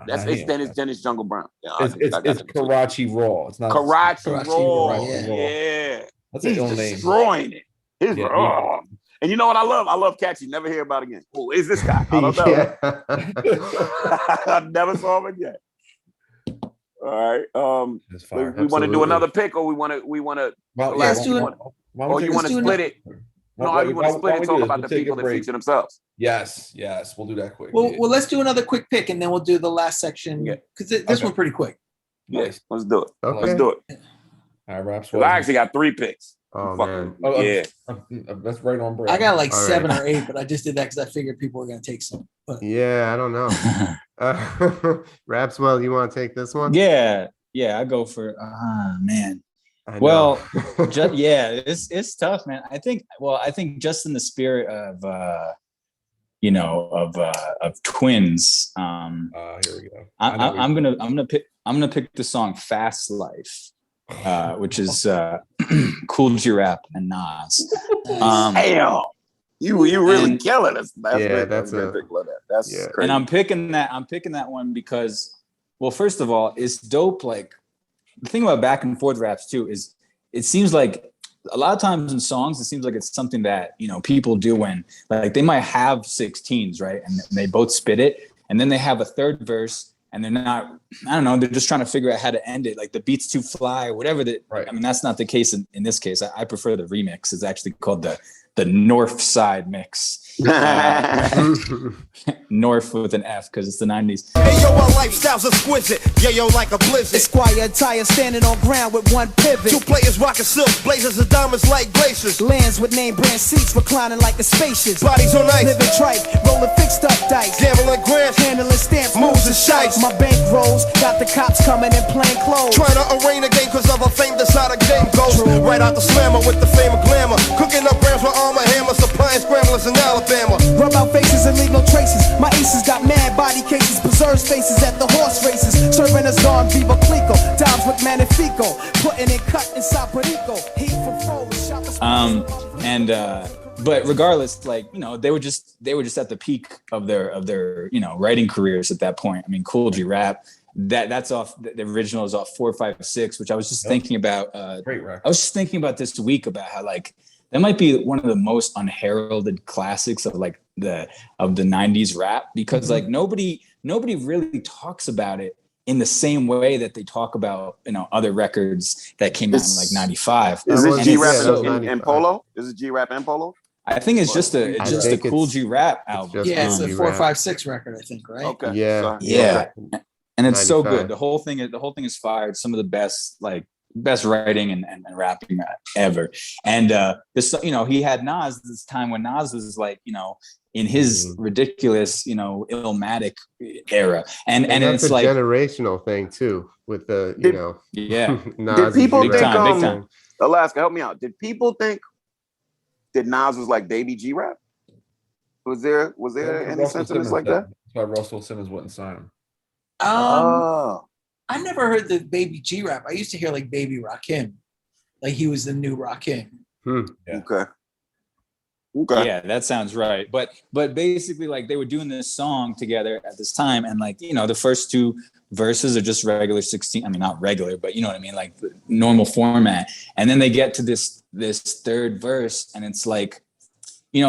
That's Nah, he then ain't. it's Jungle Brown. Yeah, It's Karachi Raw. It's not Karachi Raw. Raw. Yeah. That's an He's ill name. destroying it. He's Yeah, And you know what I love? I love Catchy. Never hear about again. Who is this guy? I don't know. I never saw him again. All right. We want to do another pick, or we want to. Let's do it. Or you want to split it? No, you want to split it? Talk about the people that feature themselves. Yes. We'll do that quick. Well, let's do another quick pick, and then we'll do the last section because this one's pretty quick. Yes, let's do it. Okay. Let's do it. All right, Rapswell. I actually got 3 picks. Oh man. Yeah. That's right on brand. I got like All 7 right. or 8, but I just did that because I figured people were going to take some. But Yeah, I don't know. Rapswell, you want to take this one? Yeah, I go for man. I know. Well, it's tough, man. I think just in the spirit of of twins. Here we go. I'm gonna pick the song "Fast Life," which is Cool G Rap and Nas. Damn, you really killing us. That's crazy. And I'm picking that one because, well, first of all, it's dope. Like, the thing about back and forth raps too is it seems like a lot of times in songs, it seems like it's something that, people do when, like, they might have 16s, right? And they both spit it. And then they have a third verse and they're not, I don't know, they're just trying to figure out how to end it. Like the beat's too fly or whatever. Right. I mean, that's not the case in this case. I prefer the remix. It's actually called the North Side mix. North with an F because it's the 90s. Hey yo, our lifestyle's exquisite. Yeah, yo, like a blizzard. Esquire attire standing on ground with one pivot. 2 players rocking silk, blazers of diamonds like glaciers. Lands with name brand seats reclining like the spacious. Bodies on ice, living tripe, rolling fixed up dice. Gambling grants, handling stamps, moves and shites. My bank rolls, got the cops coming in plain clothes. Trying to arraign a game cause of a fame, that's how the game goes. Right out the slammer with the fame of glamour. Cooking up brands with armor hammer, supplying scramblers in Alabama. Rub out faces and leave no traces. My aces got mad body cases, preserve spaces at the horse races. Serving us on Viva Clico, dimes with Magnifico, putting it cut inside Perico. Heat from foes, shot the But regardless, like, they were just at the peak of their writing careers at that point. I mean, Cool G Rap, that's off the original is off 456, which I was just thinking about. Great record. I was just thinking about this week about how, like, that might be one of the most unheralded classics of the 90s rap because like nobody really talks about it in the same way that they talk about other records that came out in like 95. Is it G Rap and and Polo? Is it G Rap and Polo? I think it's just a Cool G Rap album. yeah, it's a 456 record, I think, right? Okay. Yeah. And it's so 95. good. The whole thing is fired. Some of the best writing and rapping ever. And this, he had Nas this time when Nas was like, in his ridiculous, Illmatic era. And that's it's a like generational thing too, with the Nas Did people big think time. Alaska, help me out. Did people think that Nas was like Baby G Rap? Was there any sentiments like that? That's why Russell Simmons wouldn't sign him. I never heard the Baby G Rap. I used to hear like Baby Rakim, like he was the new Rakim. Yeah. Okay. Yeah, that sounds right. But basically, like, they were doing this song together at this time, and like, the first 2 verses are just regular 16. I mean, not regular, but you know what I mean, like normal format. And then they get to this third verse, and it's like,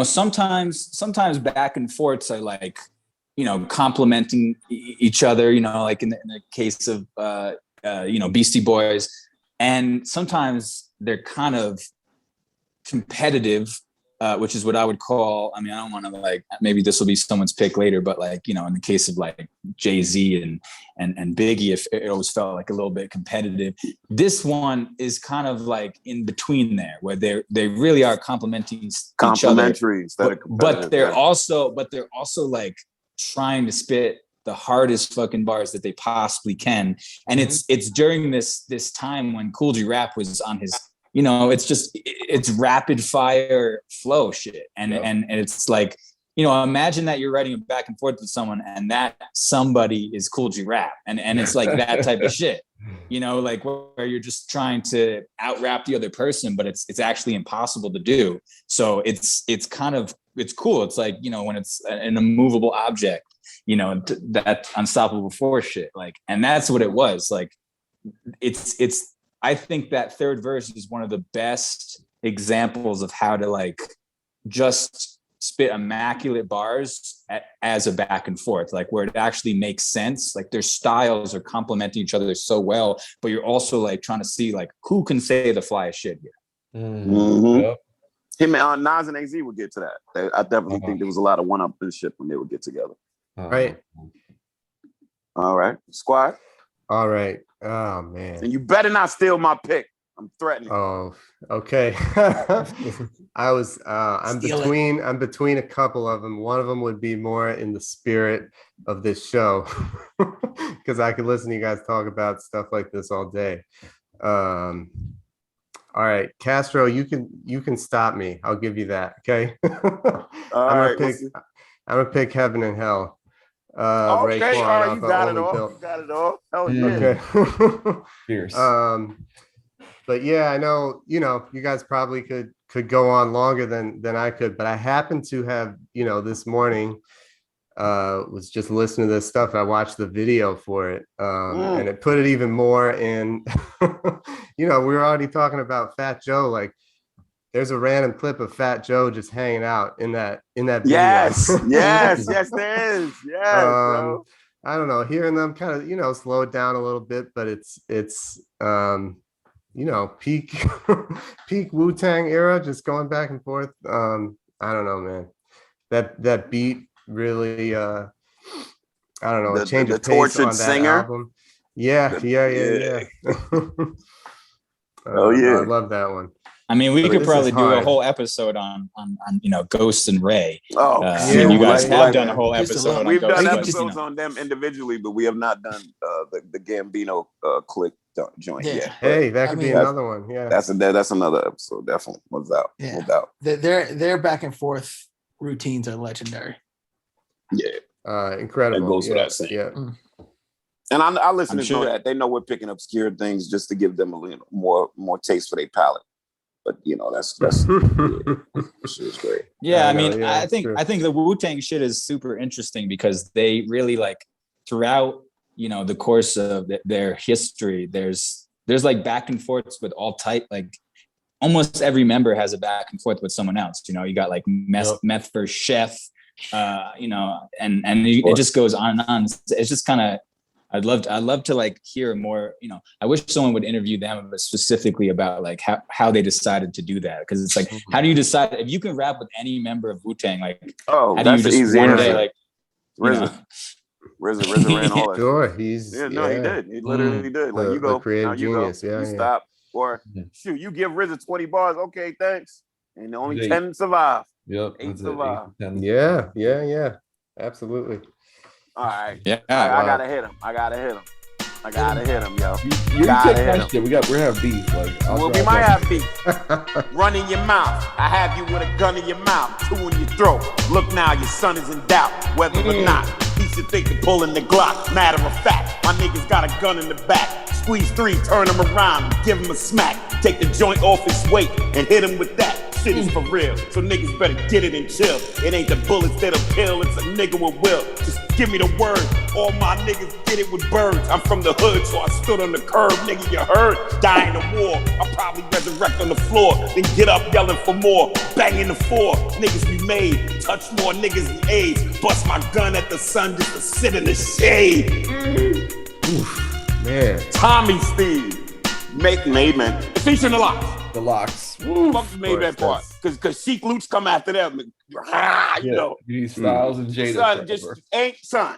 sometimes back and forths are like, complimenting each other. Like in the case of Beastie Boys, and sometimes they're kind of competitive. Which is what I would call, I mean, I don't want to like, maybe this will be someone's pick later, but like, in the case of like Jay-Z and Biggie, if it always felt like a little bit competitive. This one is kind of like in between there, where they really are complimenting each other. But they're also like trying to spit the hardest fucking bars that they possibly can. And it's during this time when Cool G Rap was on his, it's rapid fire flow shit. And it's like, imagine that you're writing back and forth with someone and that somebody is Cool G Rap. And it's like that type of shit, like where you're just trying to out rap the other person, but it's actually impossible to do. So it's cool. It's like, when it's an immovable object, that unstoppable force shit. Like, and that's what it was. Like, I think that third verse is one of the best examples of how to like just spit immaculate bars as a back and forth, like where it actually makes sense. Like their styles are complementing each other so well, but you're also like trying to see like who can say the flyest shit here. Mm-hmm. Yep. Him and Nas and AZ would get to that. I definitely think there was a lot of one-upmanship when they would get together. Right. All right. Squad. All right. Oh man. And you better not steal my pick. I'm threatening. Oh, okay. I'm between a couple of them. One of them would be more in the spirit of this show because I could listen to you guys talk about stuff like this all day. All right, Castro, you can stop me. I'll give you that. Okay. I'm gonna pick Heaven and Hell. Okay, all right, you got it all. You got it all. Hell yeah. Okay. Fierce. But yeah, I know, you guys probably could go on longer than I could, but I happened to have, this morning, was just listening to this stuff. I watched the video for it, and it put it even more in, we were already talking about Fat Joe. Like there's a random clip of Fat Joe just hanging out in that video. Yes, there is. Yes, bro. I don't know, hearing them kind of, slow it down a little bit, but it's peak Wu-Tang era, just going back and forth. I don't know, man. That beat really, I don't know, a change of pace on that singer album. Yeah. Oh yeah, I love that one. I mean, we could probably do a whole episode on Ghost and Ray. You guys have done a whole episode. We've done episodes on them individually, but we have not done the Gambino click joint yet. Hey, that could be another one. Yeah, that's another episode. Definitely, no doubt. Their back and forth routines are legendary. Yeah, incredible. That goes without saying. Yeah. And our listeners know that. They know we're picking obscure things just to give them a little more taste for their palate. But that's shit's great. Yeah, I think the Wu-Tang shit is super interesting because they really like throughout the course of their history, there's like back and forths with all type, like almost every member has a back and forth with someone else. You got like Meth for Chef, and it just goes on and on. It's just kind of. I'd love to like hear more, I wish someone would interview them specifically about like how they decided to do that. Cause it's like, how do you decide if you can rap with any member of Wu-Tang? Like, how do you just one day like, RZA ran all that. Sure. He did. He literally did. Like you go, now you genius. go, you stop. Or shoot, you give RZA 20 bars. Okay, thanks. And only 10 survive. Yep. 8 survive. Yeah. Absolutely. All right. Yeah. I gotta hit him. Yo. You gotta hit him. We have beef. Like we might have beef. Run in your mouth. I have you with a gun in your mouth, 2 in your throat. Look now, your son is in doubt, whether or not he should think of pulling the Glock. Matter of fact, my niggas got a gun in the back. Squeeze 3, turn him around, give him a smack. Take the joint off his weight and hit him with that. Shit is for real, so niggas better get it and chill. It ain't the bullets that'll kill, it's a nigga with will. Just give me the word, all my niggas get it with birds. I'm from the hood, so I stood on the curb, nigga, you heard? Die in the war, I'll probably resurrect on the floor, then get up yelling for more, banging the 4. Niggas be made, touch more niggas than AIDS. Bust my gun at the sun just to sit in the shade. Oof, man. Tommy Steve, made man. Featuring the Locks. The Locks. Fuck made that part. Because Sheik Luch come after them. You know. These Styles and Jada. Son, just ain't son.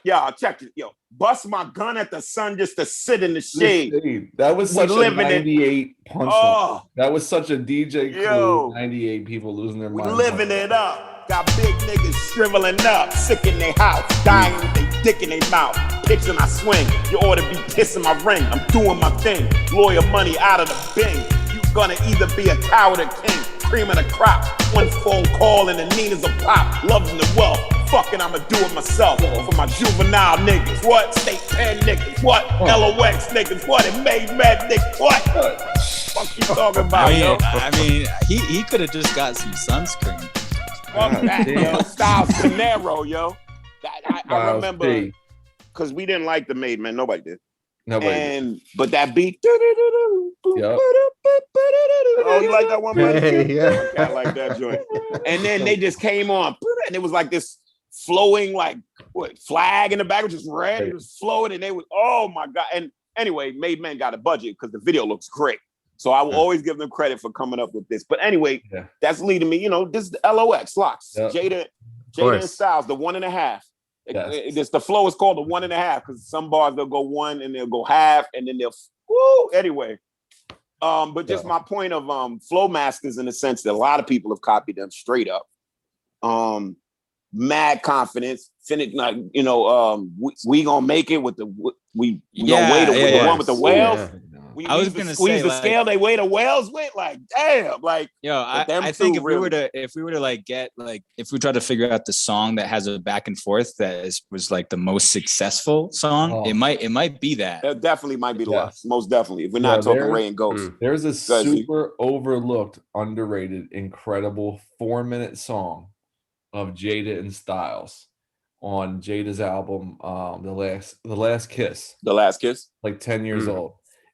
Y'all check it. Yo, bust my gun at the sun just to sit in the shade. That was such a 98 punchline. Oh, that was such a DJ Clue. 98 people losing their mind. We living it up. Got big niggas shriveling up, sick in their house, dying with they dick in their mouth. Pitching I swing, you ought to be kissing my ring. I'm doing my thing, lawyer money out of the bing. You gonna either be a coward or king. cream of the crop. One phone call and the Nina's a pop. Loving the wealth. Fucking, I'ma do it myself. For my juvenile niggas. What? State pen niggas. What? LOX niggas. What? And made mad niggas. What? Fuck you talking about, yo? I mean, he could have just got some sunscreen. Fuck that, yo. Styles Canero, yo. I remember because we didn't like the Made Man. Nobody did. But that beat. Yep. Oh, you like that one, buddy? Hey, yeah. I like that joint. And then they just came on, and it was like this flowing, like flag in the back, was just red. It was flowing, and they was, oh my god. And anyway, Made Man got a budget because the video looks great. So I will always give them credit for coming up with this. But anyway, that's leading me. This is the LOX Locks, Jada and Styles, the 1.5. The flow is called the 1.5 because some bars they'll go one and they'll go half and then they'll anyway. But just my point of flow masters in the sense that a lot of people have copied them straight up. Mad confidence, finish like we gonna make it with the we gonna wait the one with the whales. I was gonna squeeze say the scale they weigh the whales with, like damn, like I think if we were to like get like if we try to figure out the song that has a back and forth that was like the most successful song, it might be that. That definitely might be the last, most definitely. If we're not talking Ray and Ghost, there's a super overlooked, underrated, incredible 4-minute song of Jada and Styles on Jada's album, The Last Kiss. The Last Kiss, like 10 years old.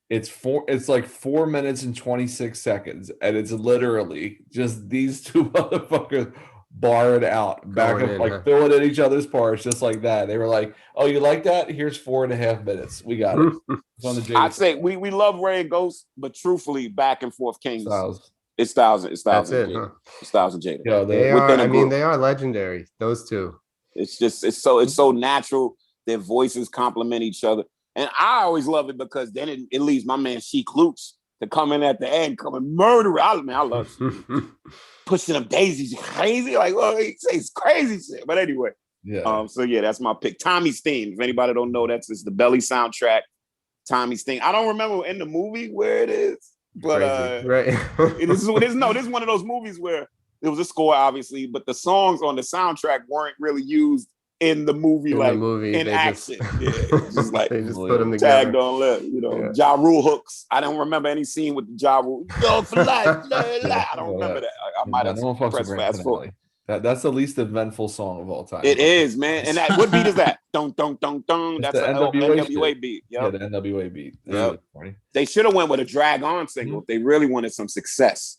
It's like 4 minutes and 26 seconds, and it's literally just these two motherfuckers barring out back and like filling in each other's parts just like that. They were like, "Oh, you like that? Here's 4.5 minutes. We got it." It's on the I'd say we love Ray and Ghost, but truthfully, back and forth kings. It's Styles and Jada. Styles and Jada. Yeah, they are legendary. Those two. It's so natural. Their voices complement each other. And I always love it because then it leaves my man Sheik Lutz to come in at the end, come and murder it. I love pushing them daisies crazy. Like, well, he says crazy shit. But anyway. Yeah. So that's my pick. Tommy's theme. If anybody don't know, it's the Belly soundtrack. Tommy's theme. I don't remember in the movie where it is, but this is one of those movies where there was a score, obviously, but the songs on the soundtrack weren't really used in the movie, in action. Just like they just put them together. Tagged on left, Ja Rule hooks. I don't remember any scene with the Ja Rule. Go for life. I don't remember that. I might have pressed fast forward. That's the least eventful song of all time. It is, man. And that what beat is that? Dun dun dun dun. That's an NWA beat. Yeah, the NWA beat. Yep. They should have went with a Drag On single if they really wanted some success.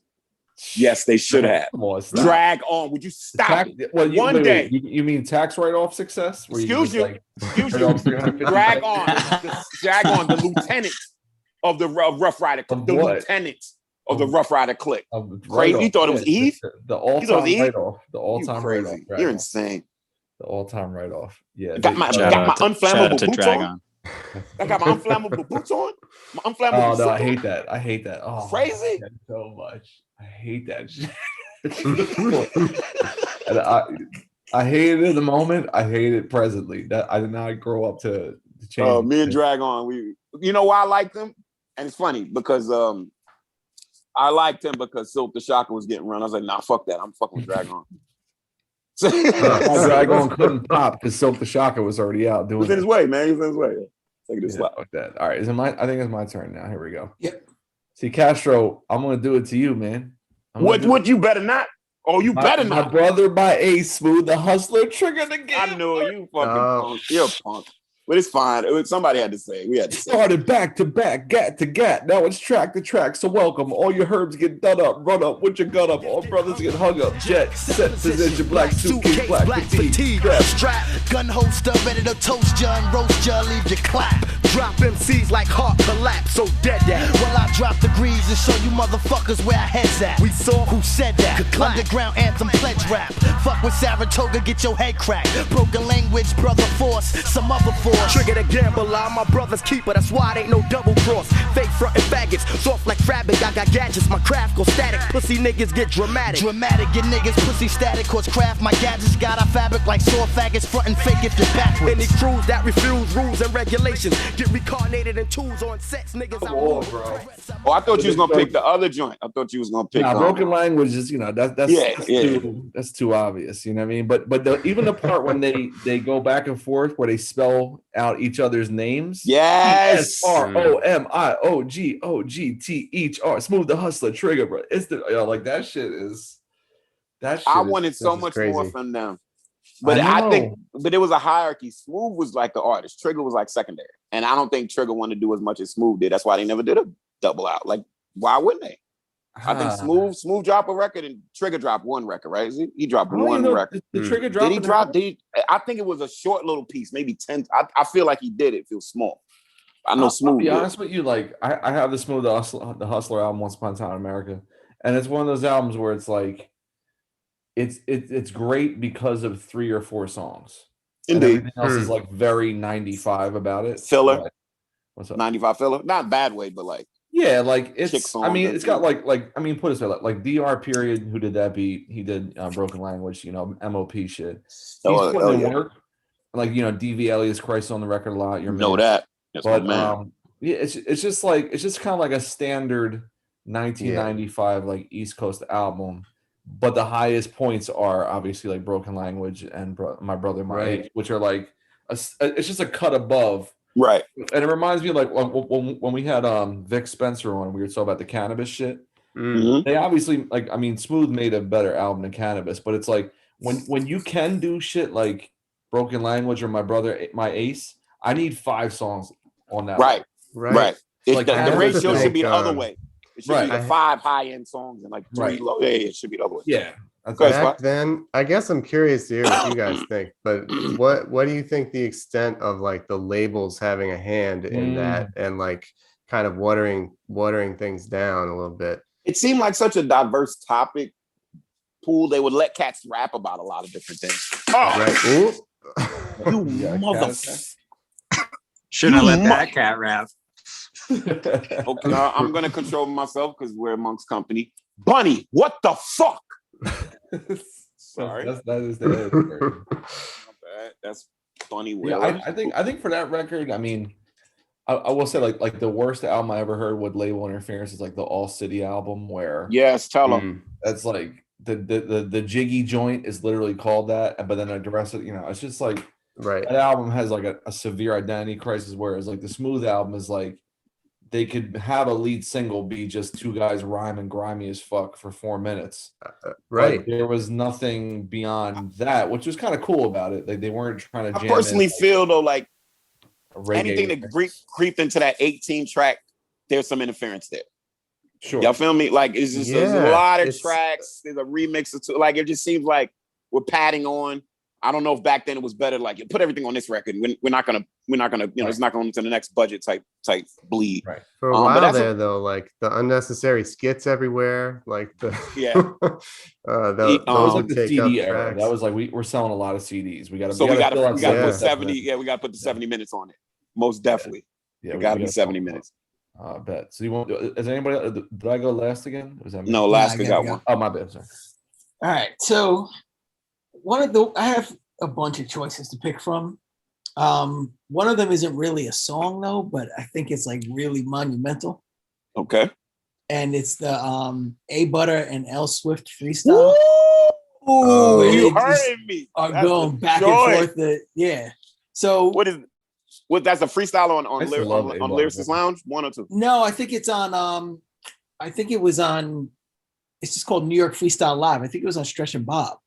Yes, they should have. Drag On. Would you stop it? One day. You mean tax write-off success? Excuse you. Drag On. Drag On, the lieutenant of the Rough Rider. The lieutenant of the Rough Rider clique. Crazy. You thought it was Eve? The all-time write-off. The all-time write-off. You're insane. The all-time write-off. Yeah. Got my unflammable boots on. I got my unflammable boots on. My unflammable. Oh no, I hate that. Oh, crazy. So much. I hate that shit. And I hate it in the moment. I hate it presently. That I did not grow up to change. Me and Drag On, you know why I liked them? And it's funny because I liked him because Silk the Shocker was getting run. I was like, nah, fuck that. I'm fucking with Drag On. Drag On couldn't pop because Silk the Shocker was already out doing. He was in his way, man. He was in his way. Take this slap. Like that. All right, I think it's my turn now. Here we go. Yep. See, Castro, I'm gonna do it to you, man. What you better not? Oh, you better not. My brother by Ace, Smooth the Hustler, trigger the game. I know you fucking punk. You're a punk. But it's fine. Somebody had to say. We had to say. Started back to back, gat to gat. Now it's track to track. So welcome. All your herbs get done up. Run up with your gun up. All brothers get hung up. Jet, set, position, black suitcase, black fatigue. Strap, gun holster, ready to toast ya and roast ya, leave your clap. Drop MCs like heart collapse, so dead that. While I drop degrees and show you motherfuckers where our heads at. We saw who said that. Underground anthem pledge rap. Fuck with Saratoga, get your head cracked. Broken language, brother force, some other force. boss. Trigger the gambler, I'm my brother's keeper. That's why it ain't no double cross. Fake frontin' faggots, soft like fabric. I got gadgets, my craft go static. Pussy niggas get dramatic. Dramatic, get niggas pussy static. Cause craft, my gadgets got our fabric like saw faggots. Frontin' fake if you're backwards. Any crews that refuse rules and regulations get reincarnated in tools on sets. Niggas bro. Oh, I thought you was gonna pick the other joint. I thought you was gonna pick broken language is, that's too obvious, you know what I mean? But even the part when they go back and forth where they spell out each other's names. Yes. SROMIOGOGTHR. Smooth the Hustler, Trigger, bro. It's like that shit is I wanted so much more from them. But I think it was a hierarchy. Smooth was like the artist. Trigger was like secondary. And I don't think Trigger wanted to do as much as Smooth did. That's why they never did a double out. Like, why wouldn't they? I think Smooth dropped a record and Trigger dropped one record, right? He dropped one record. The Trigger dropped. Did he drop? I think it was a short little piece, maybe 10. I feel like he did. It feels small. I know Smooth. I'll be honest with you, like I have the Smooth the Hustler album, Once Upon a Time in America, and it's one of those albums where it's like it's great because of 3 or 4 songs. Indeed. And everything else is like very 95 about it. Filler. What's up? 95 filler, not bad way, but like. Yeah, like it's. I mean, it's got like I mean, put it this way, like DR period, who did that beat? He did Broken Language, MOP shit. He's putting in work. Like DV Elias Christ on the record a lot. You're that. That's but man. Yeah, it's just kind of like a standard 1995 like East Coast album, but the highest points are obviously like Broken Language and My Brother My Age, which are like it's just a cut above. Right. And it reminds me of like when we had Vic Spencer on, we were talking about the cannabis shit. Mm-hmm. They obviously Smooth made a better album than Cannabis, but it's like when you can do shit like Broken Language or My Brother My Ace, I need 5 songs on that. Right. Like the ratio should be the other way. It should be 5 high-end songs and like 3 low. Yeah, it should be the other way. Yeah. Back then, I guess I'm curious to hear what you guys think, but what do you think the extent of like the labels having a hand in that and like kind of watering things down a little bit? It seemed like such a diverse topic pool. They would let cats rap about a lot of different things. Oh, right. You motherfucker. Shouldn't have let that cat rap. Okay, I'm gonna control myself because we're amongst company. Bunny, what the fuck? Sorry, that is the that's funny. Yeah, I think for that record, I mean, I will say like the worst album I ever heard with label interference is like the All City album, where tell them that's like the jiggy joint is literally called that, but then the rest of it's just like that album has like a severe identity crisis, whereas like the Smooth album is like they could have a lead single be just 2 guys rhyming grimy as fuck for 4 minutes. Like, there was nothing beyond that, which was kind of cool about it. Like they weren't trying to jam. I personally feel though like anything that creeped into that 18 track, there's some interference there. Sure. Y'all feel me? Like it's just there's a lot of tracks. There's a remix of like it just seems like we're padding on. I don't know if back then it was better. Like you put everything on this record. We're not gonna. It's not going to the next budget type bleed. Right. For a while there though, like the unnecessary skits everywhere. Like the that was like the CD era. That was like we're selling a lot of CDs. We got to put 70. Yeah, we got to put the 70 minutes on it. Most definitely. Yeah, it got to be 70 minutes. I bet. So you want? Is anybody? Did I go last again? Was that me? No, last got one. Oh, my bad. Sorry. All right. So I have a bunch of choices to pick from. One of them isn't really a song though, but I think it's like really monumental. Okay. And it's the A Butter and L Swift freestyle. Ooh, you heard me. Are going back and forth. So that's a freestyle on Lyricist Lounge 1 or 2? No, I think it's on I think it was on, it's just called New York Freestyle Live. I think it was on Stretch and Bob.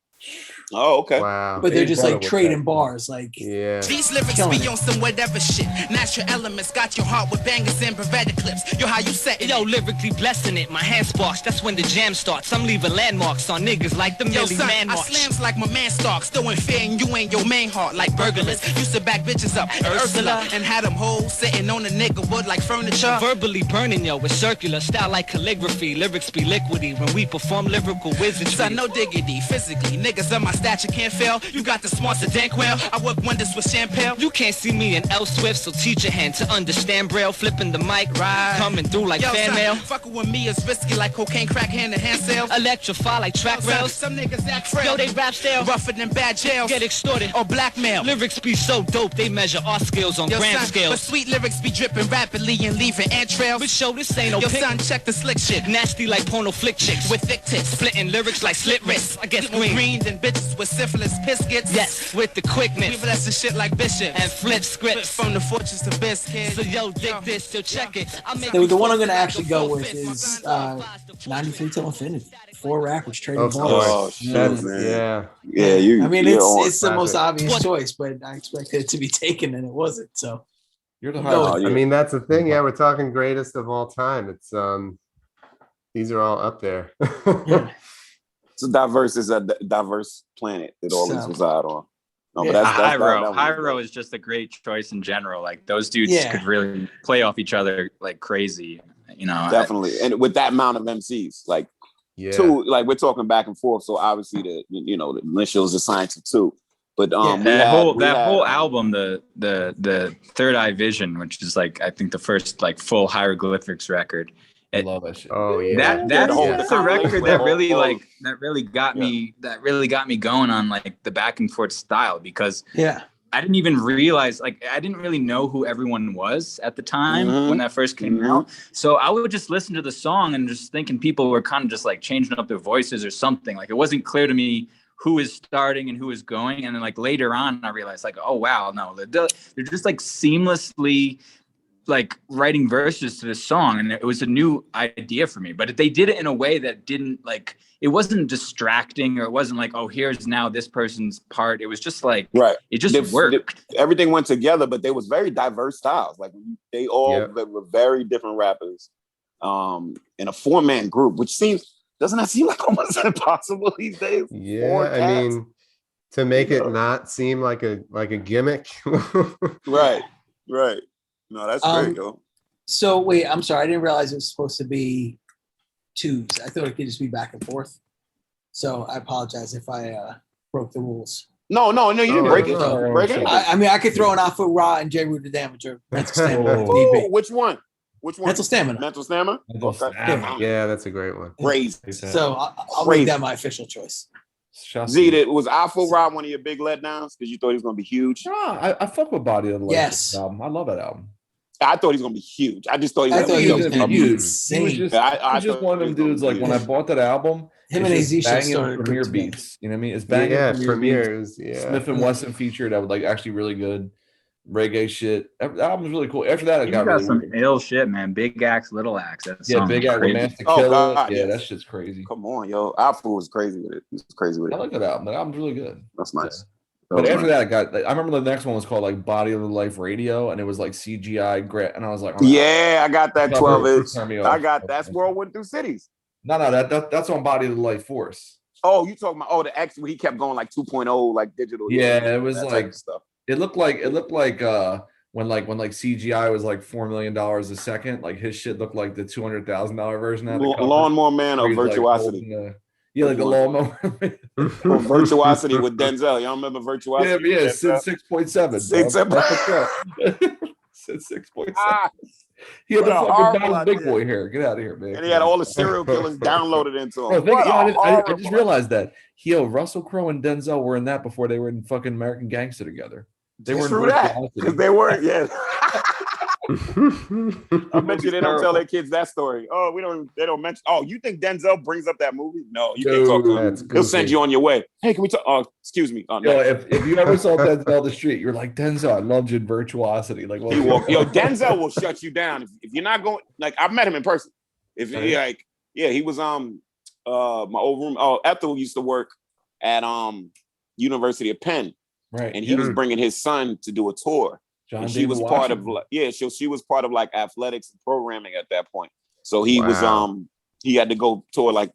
Oh, okay. Wow. But they're just like trading bars, like these lyrics be on some whatever shit. Natural elements got your heart with bangers and Beretta clips. Yo, how you set it? Yo, lyrically blessing it. My hand sparks. That's when the jam starts. I'm leaving landmarks on niggas like the Millie Man March. I slams like my man Starks, throwing fear and you ain't your main heart like burglars. Used to back bitches up, Ursula, and had them hoes sitting on a nigga wood like furniture. Verbally burning yo with circular style like calligraphy. Lyrics be liquidy when we perform lyrical wizardry. Son, no diggity, physically niggas on my stature can't fail. You got the smarts of Dank Whale. I work wonders with Champagne. You can't see me in L Swift, so teach your hand to understand Braille. Flipping the mic, right, coming through like fan mail. Fucking with me is risky like cocaine, crack, hand to hand sales. Electrify like track rails. Some niggas act frail. Yo, they rap stale, rougher than bad jails. Get extorted or blackmail. Lyrics be so dope, they measure our skills on grand scales. But sweet lyrics be dripping rapidly and leaving ant trails. But show this ain't no yo, son, check the slick shit. Nasty like porno flick chicks with thick tits. Splitting lyrics like slit wrists. I guess green and bitches with syphilis biscuits. Yes, with the quickness. We bless the shit like Bishop and flip scripts from the fortress to biscuits. So yo, dig this, yo, check it. The one I'm gonna actually go with is 93 Till Infinity. 4 rappers trading Of bars. course. Yeah. I mean, it's the most obvious choice, but I expected it to be taken and it wasn't. So you're the I mean, that's the thing. Yeah, we're talking greatest of all time. It's these are all up there. It's a diverse planet that all these reside on. No, but Hyro is just a great choice in general. Like those dudes could really play off each other like crazy. You know, definitely. And with that amount of MCs, like two, like we're talking back and forth. So obviously the initials assigned to 2. But that whole album, the Third Eye Vision, which is like I think the first like full hieroglyphics record. I love that shit. Oh yeah, that's a record that really got me going on like the back and forth style, because I didn't even realize, like, I didn't really know who everyone was at the time when that first came out. So I would just listen to the song and just thinking people were kind of just like changing up their voices or something. Like it wasn't clear to me who is starting and who is going. And then like later on, I realized like, oh wow, no, they're just like seamlessly like writing verses to this song, and it was a new idea for me, but they did it in a way that didn't like, it wasn't distracting, or it wasn't like, oh, here's now this person's part. It was just like, it just worked. Everything went together, but they was very diverse styles. Like they all were very different rappers in a 4-man group, which doesn't that seem like almost impossible these days? Yeah, I mean, to make it not seem like a gimmick. Right. No, that's great, yo. So wait, I'm sorry, I didn't realize it was supposed to be 2s. I thought it could just be back and forth. So I apologize if I broke the rules. No, you didn't break it. Break it. I mean, I could throw an Alpha Raw and J Root the Damage or Mental Stamina if need be. Which one? Mental Stamina. Mental Stamina? Yeah, that's a great one. Crazy. So I'll make that my official choice. Z, was Alpha Raw one of your big letdowns because you thought he was going to be huge? No, I fuck with Body of the Life. Yes. Album. I love that album. I thought he was going to be huge. I just thought he was going to be huge. He was just one of them dudes, like when I bought that album, him and AZ banging Premier beats. You know what I mean? It's banging Premier. Smith and Wesson featured. I would like actually really good reggae shit. That album's really cool. After that, it got really some weird. Ill shit, man. Big Axe, Little Axe. Big Axe, Romantic Killer. Yeah, that shit's crazy. Come on, yo. Alpha was crazy with it. He was crazy with it. I like that album. That album's really good. That's nice. But after that, I remember the next one was called like Body of the Life Radio, and it was like CGI, and I was like, I got that 12-inch. I got that's World Went Through Cities. No, that's on Body of the Life Force. Oh, you talking about the X where he kept going like 2.0, like digital. Yeah, it was like stuff. It looked like when CGI was like $4 million a second, like his shit looked like the $200,000 version of it. Lawnmower Man or Virtuosity. Like the lawnmower. Virtuosity with Denzel. Y'all remember Virtuosity? Yeah, Sid 6.7. Sid 6.7. He had the fucking big boy hair. Get out of here, man. And he had all the serial killers downloaded into him. I just realized that. Russell Crowe and Denzel were in that before they were in fucking American Gangster together. They were true that because they weren't. Yeah. I bet you they don't tell their kids that story. Oh, they don't mention. Oh, you think Denzel brings up that movie? No, you can't talk to him. He'll send you on your way. Hey, can we talk? Oh, excuse me. Oh, no. If you ever saw Denzel on the street, you're like, Denzel, I loved you in Virtuosity. Like, Denzel will shut you down if you're not going. Like, I've met him in person. If he he was my old room. Oh, Ethel used to work at University of Penn, right? And he was bringing his son to do a tour. She was part of she was part of like athletics and programming at that point. So he was he had to go tour like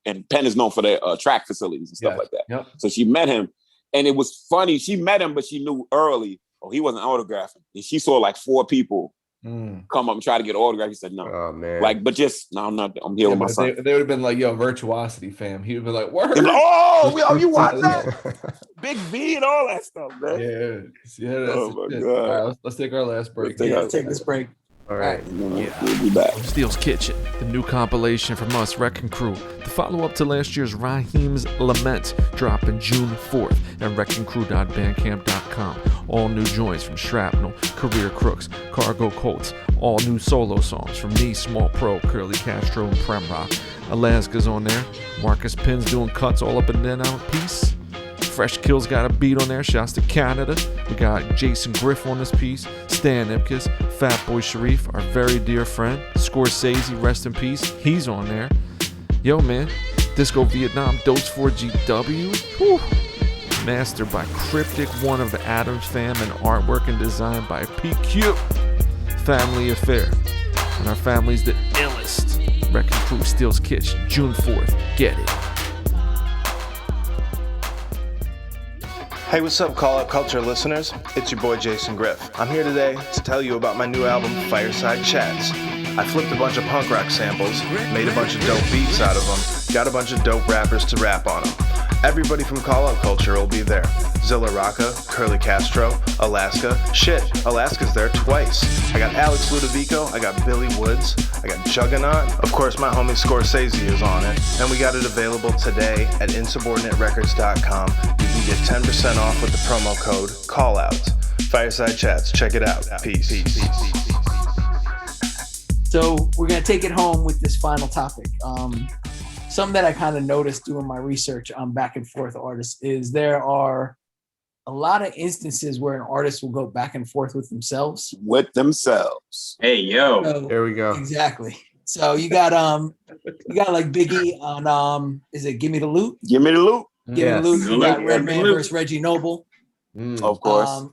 and Penn is known for their track facilities and stuff like that. Yep. So she met him, and it was funny. She met him, but she knew early. Oh, he wasn't autographing. And she saw like 4 people come up and try to get an autograph. He said no. Oh man. Like, but just no, I'm not. I'm here with my son. They would have been like, "Yo, Virtuosity fam." He would be like, "Word." Like, oh, you watch that? Big V and all that stuff, man. Yeah. Oh my God. God. All right, let's take our last break. Let's take this break. All right. We'll be back. Steel's Kitchen, the new compilation from us, Wrecking Crew. The follow-up to last year's Raheem's Lament, dropping June 4th at wreckingcrew.bandcamp.com. All new joints from Shrapnel, Career Crooks, Cargo Colts. All new solo songs from me, Small Pro, Curly Castro, and Prem Rock. Alaska's on there. Marcus Pin's doing cuts all up and down a piece. Fresh Kills got a beat on there. Shouts to Canada. We got Jason Griff on this piece. Stan Ipkiss. Fatboy Sharif, our very dear friend. Scorsese, rest in peace. He's on there. Yo, man. Disco Vietnam Dose 4GW. Whew. Mastered by Cryptic, one of Adam's fam, and artwork and design by PQ. Family affair. And our family's the illest. Wrecking Crew, Steel's Kitchen, June 4th. Get it. Hey, what's up, Call Out Culture listeners? It's your boy Jason Griff. I'm here today to tell you about my new album, Fireside Chats. I flipped a bunch of punk rock samples, made a bunch of dope beats out of them, got a bunch of dope rappers to rap on them. Everybody from Call Out Culture will be there. Zilla Rocca, Curly Castro, Alaska. Shit, Alaska's there twice. I got Alex Ludovico, I got Billy Woods, I got Juggernaut. Of course, my homie Scorsese is on it. And we got it available today at insubordinaterecords.com. You can get 10% off with the promo code CALLOUT. Fireside Chats, check it out. Peace. So we're going to take it home with this final topic. Something that I kind of noticed doing my research on back and forth artists is there are a lot of instances where an artist will go back and forth with themselves. Hey, yo. So, there we go. Exactly. So you got like Biggie on is it Give Me the Loot? Give Me the Loot. Give Me the Loot. You got Redman versus Reggie Noble. Of course.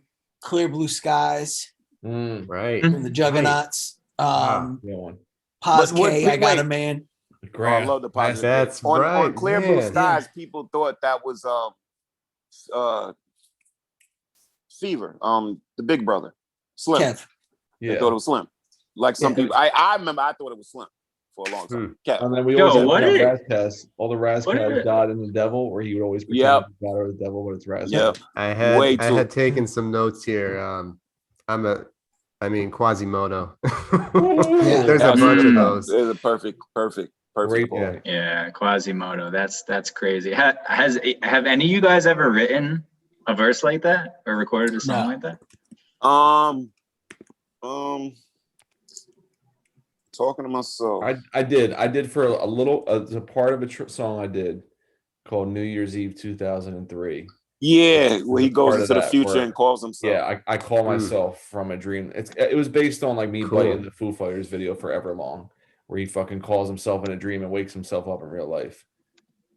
Clear Blue Skies. Right. From the Juggernauts. Paz But I Got a Man. I love the Paz. That's on, right. on Clear Blue Skies, people thought that was Fever, the big brother, Slim. Kev. They thought it was Slim. Like some people, I remember I thought it was Slim for a long time. Kev. And then we always had all the Razzcast God and the Devil, where he would always pretend to be God or the devil, but it's Razzcast. Yep. I had taken some notes here. Quasimodo. There's a bunch of those. There's a perfect point. Yeah, Quasimodo. That's crazy. Have any of you guys ever written a verse like that or recorded a song like that? Talking to myself. I did for a little as a part of a song I did called New Year's Eve 2003. Yeah, where he goes into the future and calls himself. Yeah, I call myself from a dream. It was based on like me playing the Foo Fighters video Forever Long, where he fucking calls himself in a dream and wakes himself up in real life.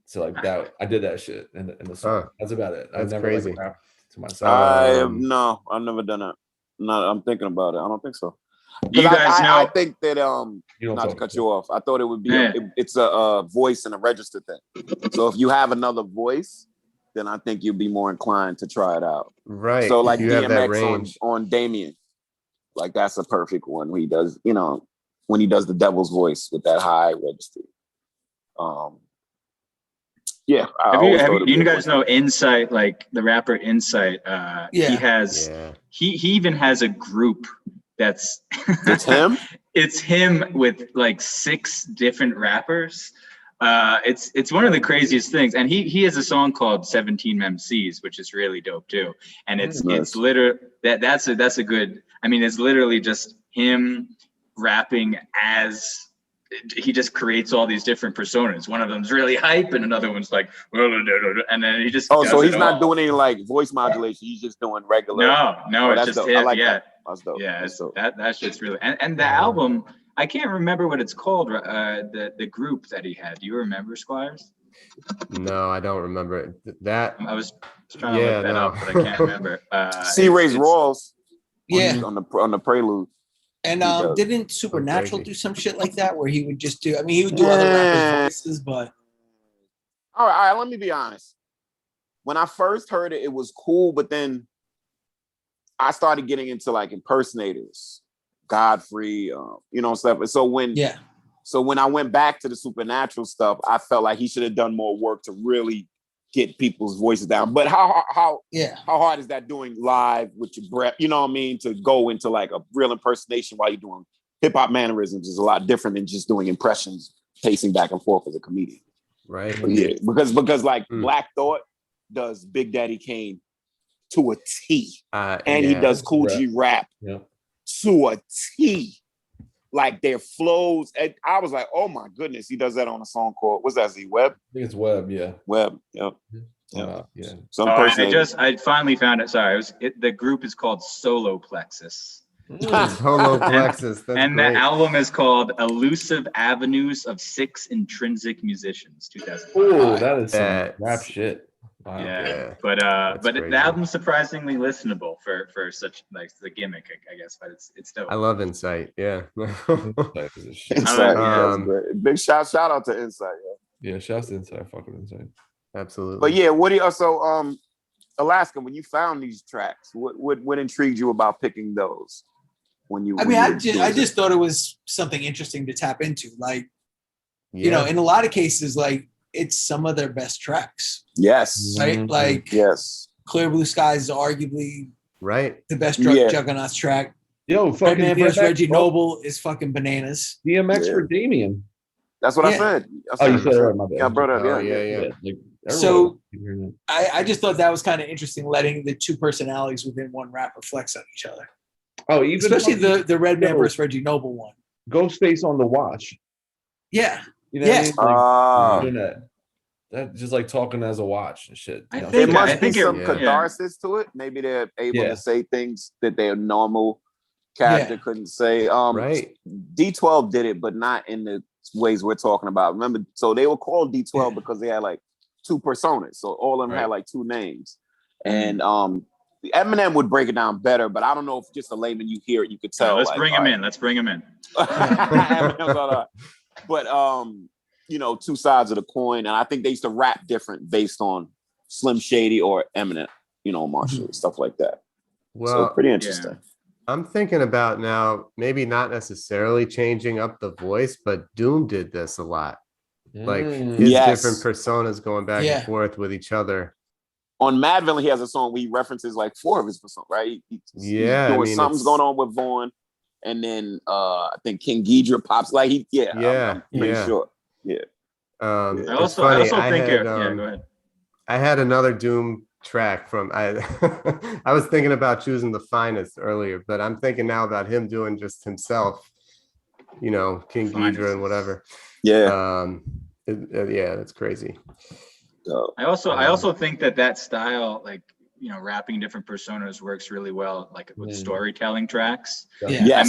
So like that, I did that shit in the song. That's about it. I've never crazy. rapped to myself. No, I've never done that. No, I'm thinking about it. I don't think so. You guys know. I think that not to cut you off. I thought it would be it's a voice and a register thing. So if you have another voice, then I think you'll be more inclined to try it out. Right. So like you have that DMX range. on Damien, like that's a perfect one when he does, when he does the devil's voice with that high register. Yeah. Have you guys know Insight, like the rapper Insight? He even has a group that's it's him. It's him with like 6 different rappers. It's one of the craziest things, and he has a song called 17 MCs, which is really dope too. And it's literally that's a good. I mean, it's literally just him rapping as he just creates all these different personas. One of them's really hype, and another one's like, and then he just so he's not doing any like voice modulation. He's just doing regular. No, it's just him. I like yeah, that. That's dope. Yeah, that shit's really and the album. I can't remember what it's called. The group that he had. Do you remember, Squires? No, I don't remember it. That I was trying to look that up, but I can't remember. C-Ray's Rawls. Yeah, on the Prelude. And didn't Supernatural do some shit like that where he would just do? I mean, he would do other rappers' voices, but all right. Let me be honest. When I first heard it, it was cool, but then I started getting into like impersonators Godfrey, stuff. And so when I went back to the Supernatural stuff, I felt like he should have done more work to really get people's voices down. But how hard is that doing live with your breath? You know what I mean? To go into like a real impersonation while you're doing hip hop mannerisms is a lot different than just doing impressions, pacing back and forth as a comedian. Right. But yeah, because like Black Thought does Big Daddy Kane to a T, and he does Cool G rap to a T. Like their flows, and I was like, "Oh my goodness!" He does that on a song called "What's that?" Web. I think it's Web. Yeah. Web. Yep. Yeah. I finally found it. Sorry, the group is called Solo Plexus. Solo Plexus. And great. the album is called Elusive Avenues of Six Intrinsic Musicians, 2005. Oh, that is some rap shit. Wow. Yeah, but the album's surprisingly listenable for such like the gimmick, I guess. But it's dope. I love Insight. Yeah. Insight, big shout out to Insight. Yeah, shouts to Insight. Fuck with Insight. Absolutely. But yeah, what do you also Alaska? When you found these tracks, what intrigued you about picking those? I just thought it was something interesting to tap into. Like, in a lot of cases, like it's some of their best tracks. Yes. Right. Like, yes. Clear Blue Skies is arguably the best Juggernauts track. Yo, fucking Redman vs. Reggie Noble is fucking bananas. DMX for Damien. That's what I said. You said it right, my bad. Yeah, I brought it up. Yeah. So I just thought that was kind of interesting, letting the two personalities within one rapper flex on each other. Oh, even especially the Redman versus Reggie Noble one. Ghostface on the Watch. Yeah. You know what I mean? Like, that just like talking as a watch and shit. There must be some catharsis to it. Maybe they're able to say things that their normal character couldn't say. Right. D12 did it, but not in the ways we're talking about. Remember, so they were called D12 because they had like two personas. So all of them had like two names. And Eminem would break it down better, but I don't know if just a layman you hear it, you could tell. Let's bring him in. Let's bring him in. But two sides of the coin, and I think they used to rap different based on Slim Shady or Eminem, Marshall, stuff like that. Well, so pretty interesting. I'm thinking about now, maybe not necessarily changing up the voice, but Doom did this a lot. Like his different personas going back and forth with each other. On Madvillain, he has a song where he references like four of his personas, right? Something's going on with Vaughn, and then I think King Ghidra pops like I'm pretty sure. Yeah. I also think go ahead. I had another Doom track from I was thinking about choosing The Finest earlier, but I'm thinking now about him doing just himself, King Ghidra and whatever. That's crazy. I also think that style, like rapping different personas, works really well, like with storytelling tracks. I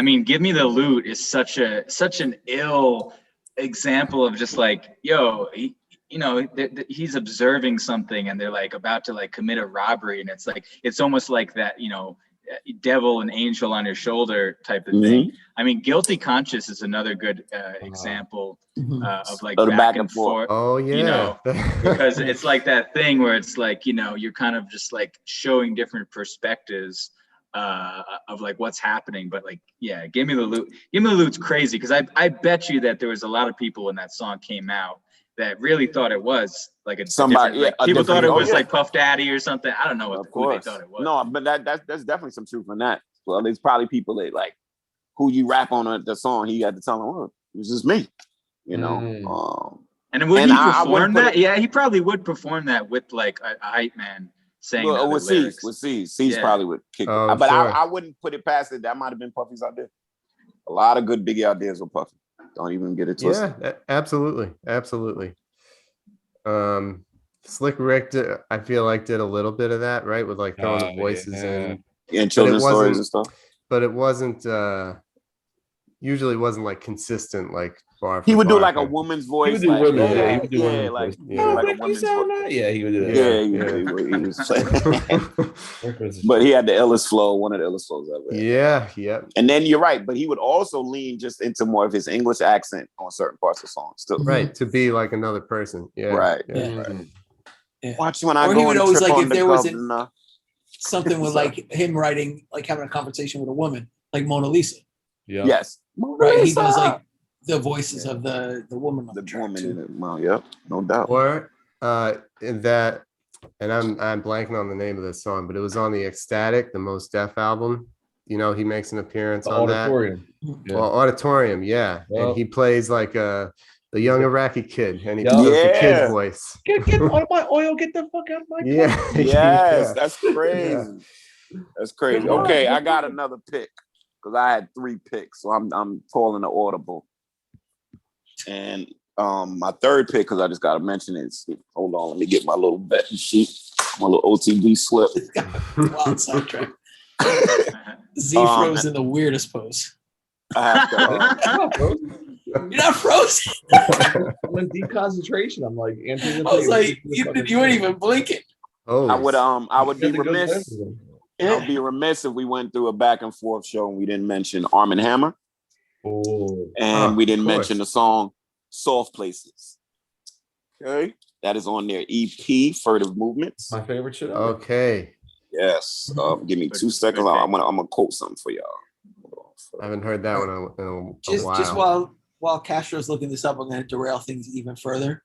mean, Give Me the Loot is such an ill example of just like, he's observing something and they're like about to like commit a robbery, and it's almost like that, devil and angel on your shoulder type of thing. I mean, Guilty Conscious is another good example of like back and forth. Oh yeah. Because it's like that thing where it's like, you're kind of just like showing different perspectives of like what's happening, but like, Give Me the Loot. Give Me the Loot's crazy because I bet you that there was a lot of people when that song came out that really thought it was like people thought it was like Puff Daddy or something. I don't know who they thought it was. No, but that's definitely some truth in that. Well, there's probably people that like who you rap on the song. He had to tell them, "Oh, this is me," And would he perform that? He probably would perform that with like a hype man saying that with C's probably would kick it. But sure. I wouldn't put it past it. That might have been Puffy's idea. A lot of good Biggie ideas with Puffy. Don't even get it twisted. Yeah, absolutely. Slick Rick I feel like did a little bit of that, right? With like throwing the voices in. And children's stories and stuff. But it wasn't usually wasn't like consistent, like bar. He would do like a woman's voice. He would do women. He would do women's voice. Like a woman's voice. Yeah, he would do that. He was but he had the illest flow, one of the illest flows ever. Yeah. And then you're right, but he would also lean just into more of his English accent on certain parts of songs too. Right, to be like another person. Yeah. Right. Yeah. Watch when I or go he would always like if there was governor. something with like him writing, like having a conversation with a woman, like Mona Lisa. Yeah. Yes. Right. He does like the voices of the woman on the the track woman too. in it. Well, yep, no doubt. Or in that, and I'm blanking on the name of this song, but it was on the Ecstatic, the Mos Def album. You know, he makes an appearance on Auditorium. that. Yeah. Well, Auditorium, yeah. Yep. And he plays like the young Iraqi kid, and he Yep. does the kid voice. Get all my oil, get the fuck out of my Yeah. car. Yes, Yeah. that's crazy. Yeah. That's crazy. Good Okay, luck. I got another pick because I had 3 picks, so I'm calling the audible. And my third pick, because I just got to mention it. Hold on, let me get my little betting sheet, my little OTB slip. Wild sidetrack. Z froze in the weirdest pose. I have to. You're not frozen. I'm in deep concentration. I'm like, I was like, you weren't even blinking. Oh, I would be remiss. I would be remiss if we went through a back and forth show and we didn't mention Arm & Hammer. And we didn't mention the song Soft Places. Okay. That is on their EP, Furtive Movements. My favorite shit. Okay. Yes. Give me 2 seconds. I'm gonna quote something for y'all. I haven't heard that one in a while. Just while Castro's looking this up, I'm going to derail things even further.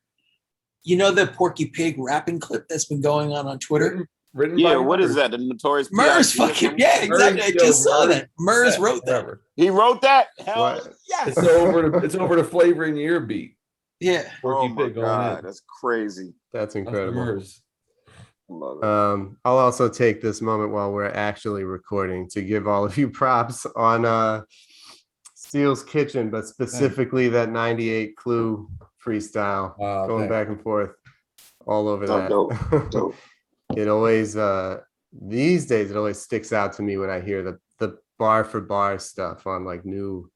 You know the Porky Pig rapping clip that's been going on Twitter? Written Yeah, by what Murs. is that? The Notorious Murs P.I.G. fucking, yeah, exactly. I just saw that. Murs wrote that. He wrote that? Hell What? yes. It's over the flavor in your beat. Yeah. Oh Porky my Pig going God, in. that's crazy. That's incredible. Murs. Love it. I'll also take this moment while we're actually recording to give all of you props on Steel's Kitchen, but specifically that 98 Clue freestyle going back and forth all over that. Dope. It always these days it always sticks out to me when I hear the bar for bar stuff on like new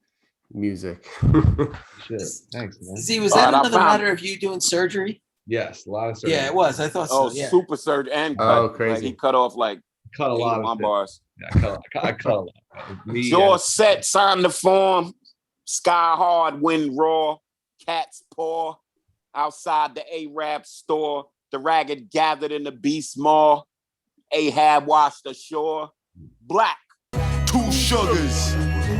music. Shit. Thanks, man. Z, was that another matter of you doing surgery? Yes, a lot of surgery. Yeah, it was. I thought so. Oh, Yeah. super surgery and cut. Oh, crazy. Like he cut off like Cut a 8 lot of of my shit. bars. Yeah, I cut a lot. Me, Jaw set, signed the form. Sky hard, wind raw. Cat's paw. Outside the Arab store. The ragged gathered in the beast maw. Ahab washed ashore. Black. 2 sugars.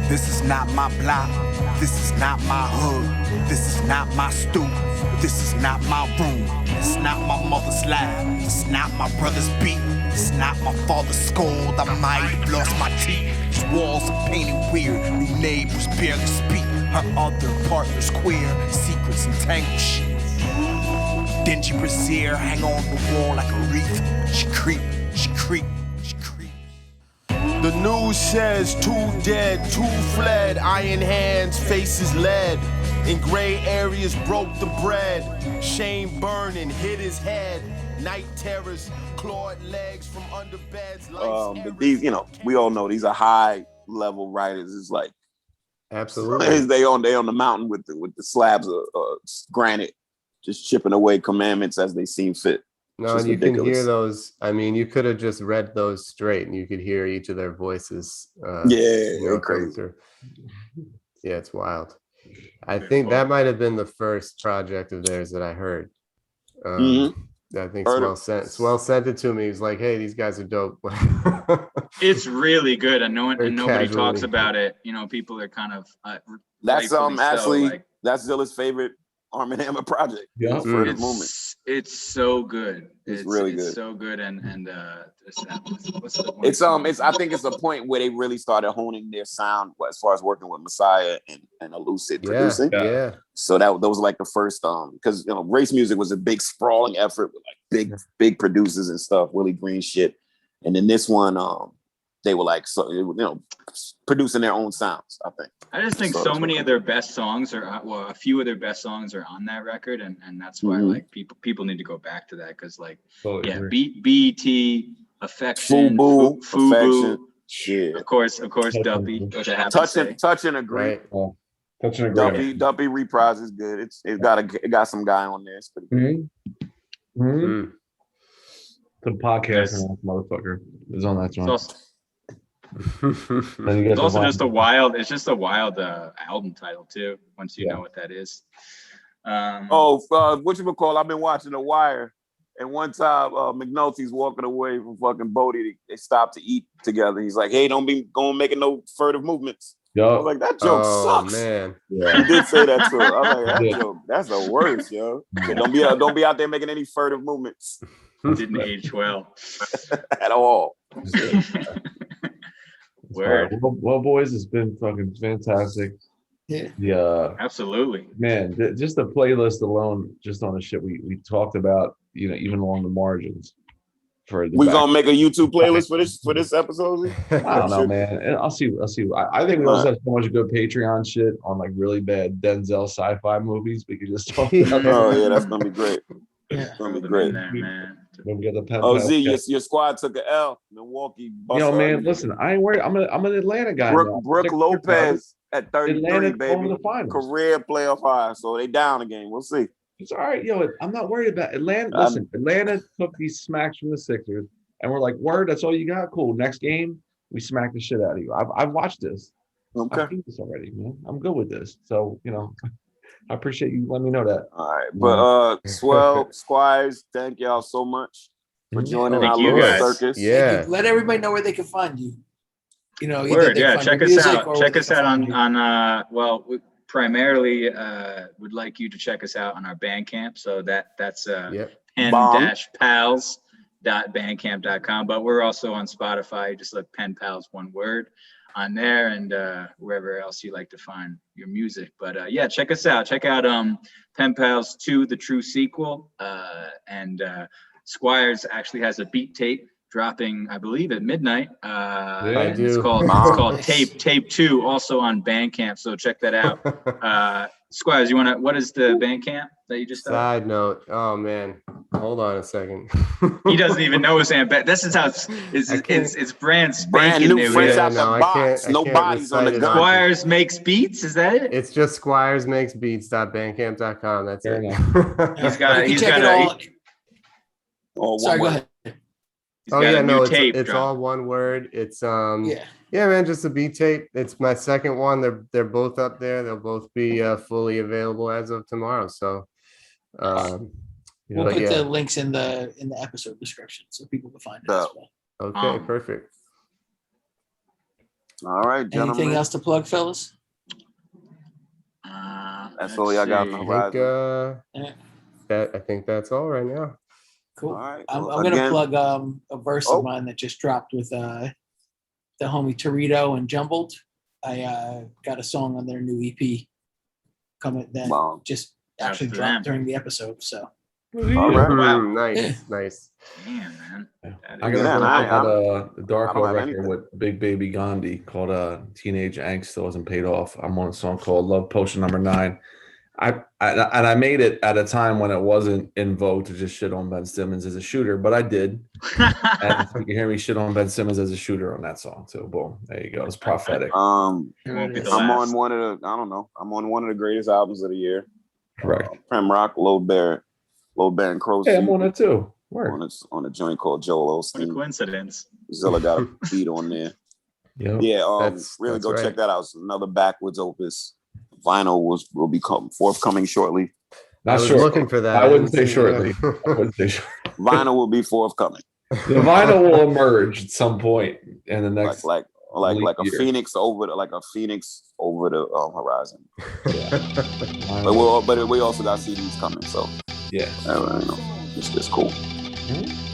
This is not my block. This is not my hood. This is not my stoop. This is not my room. It's not my mother's lab. It's not my brother's beat. It's not my father's scold. I might have lost my teeth. These walls are painted weird. New neighbors barely speak. Her other partner's queer. Secrets and tangled shit. Dingy brassiere hang on the wall like a wreath. She creep. The news says 2 dead, 2 fled, iron hands, faces lead. In gray areas broke the bread. Shame burning, hit his head. Night terrors, clawed legs from under beds. But these, we all know these are high level writers. It's like absolutely they on the mountain with the slabs of granite, just chipping away commandments as they seem fit. No, and you can hear those. I mean, you could have just read those straight, and you could hear each of their voices. Crazy. Yeah, it's wild. I think that might have been the first project of theirs that I heard. I think Swell sent it to me. He's like, "Hey, these guys are dope." It's really good, and nobody talks about it. People are kind of. That's actually that's Zilla's favorite Arm & Hammer project. Yeah, it's so good. It's really good. It's so good, and what's the one it's I think it's a point where they really started honing their sound as far as working with Messiah and Elucid producing. Yeah. So that was like the first because race music was a big sprawling effort with like big producers and stuff, Willie Green shit, and then this one they were like producing their own sounds. I think. I just think so many of their best songs a few of their best songs are on that record, and that's why like people need to go back to that because BET, Affection, Affection, shit. Of course, Duppy. Touch and Agree. Right. Touch and Agree. Duppy Reprise is good. It got some guy on there. It's pretty good. The podcast and that motherfucker is on that joint. It's also just a wild album title too. Once you know what that is. Whatchamacallit? I've been watching The Wire, And one time, McNulty's walking away from fucking Bodie. They stopped to eat together. He's like, "Hey, don't be going making no furtive movements." I was like, "That joke sucks." Man. Yeah. He did say that too. I was like, "That joke, that's the worst, yo." So don't be out there making any furtive movements. Didn't age well at all. Word. Well, boys, it's been fucking fantastic. Yeah. Absolutely. Man, just the playlist alone, just on the shit we talked about, even along the margins. We gonna make a YouTube playlist for this episode? I don't know, man. I'll see. I think we also have so much good Patreon shit on like really bad Denzel sci-fi movies. We could just talk about. Oh yeah, that's gonna be great. It's gonna be great. Man. When we get the pen. Oh, Z, your squad took an L. Milwaukee. Man, listen, I ain't worried. I'm an Atlanta guy. Brooke Lopez at 33, Atlanta baby. the finals. Career playoff high. So they down again. We'll see. It's all right, I'm not worried about Atlanta. Listen, Atlanta took these smacks from the Sixers, and we're like, word, that's all you got? Cool. Next game, we smack the shit out of you. I've watched this. Okay. I've seen this already, man. I'm good with this. So, I appreciate you letting me know that. All right. But Swell, Squires, thank y'all so much for joining our little circus. Yeah. Let everybody know where they can find you. Word, yeah. Check us out. Check us out on we primarily would like you to check us out on our Bandcamp. So that's pen-pals.bandcamp.com. But we're also on Spotify. Just look PenPals, one word, on there, and wherever else you like to find your music. But check us out. Check out PenPals 2, the true sequel. And Squires actually has a beat tape dropping, I believe, at midnight. I do. It's called Tape 2, also on Bandcamp. So check that out. Squires, what is the Bandcamp that you just Side note. Oh man, hold on a second. He doesn't even know his Bandcamp. This is how it's brand spanking new. Fresh out the box. No bodies on the gun. Squires Makes Beats. Is that it? It's just squiresmakesbeats.bandcamp.com. That's it. He's got Sorry, go ahead. It's all one word. It's man, just a beat tape. It's my second one. They're both up there. They'll both be fully available as of tomorrow. So we'll put the links in the episode description so people can find it as well. Okay, perfect. All right, gentlemen. Anything else to plug, fellas? That's all I got on the horizon. I think that's all right now. Cool. All right. I'm going to plug a verse of mine that just dropped with the homie Torito and Jumbled. I got a song on their new EP coming that just actually dropped during the episode. So. All right. Wow. Nice. Damn, man. I got a Darko record with Big Baby Gandhi called Teenage Angst That Wasn't Paid Off. I'm on a song called Love Potion Number 9. I made it at a time when it wasn't in vogue to just shit on Ben Simmons as a shooter, but I did. And you can hear me shit on Ben Simmons as a shooter on that song too. Boom, there you go. It's prophetic. I'm on one of the greatest albums of the year. Correct. Prem Rock, Lil Bear and Crow. Hey, I'm on it too. On a joint called Joel Osteen. What a coincidence. Zilla got a beat on there. Yep. Yeah, really go check that out. It's another Backwoods opus. Vinyl will be forthcoming shortly. I was looking for that. I wouldn't say shortly. Vinyl will be forthcoming. The vinyl will emerge at some point in the next like a phoenix over the horizon. Yeah. but we also got CDs coming, so yeah, it's just cool.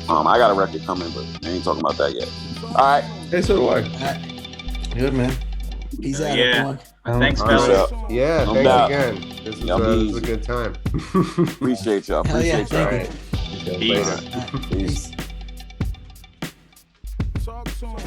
I got a record coming, but I ain't talking about that yet. All right. Hey, so do I. Good, man. Peace out, everyone. Thanks, fellas. Yeah, thanks again. This was a good time. Appreciate y'all. Appreciate y'all. Right. Peace. Peace. Talk to him.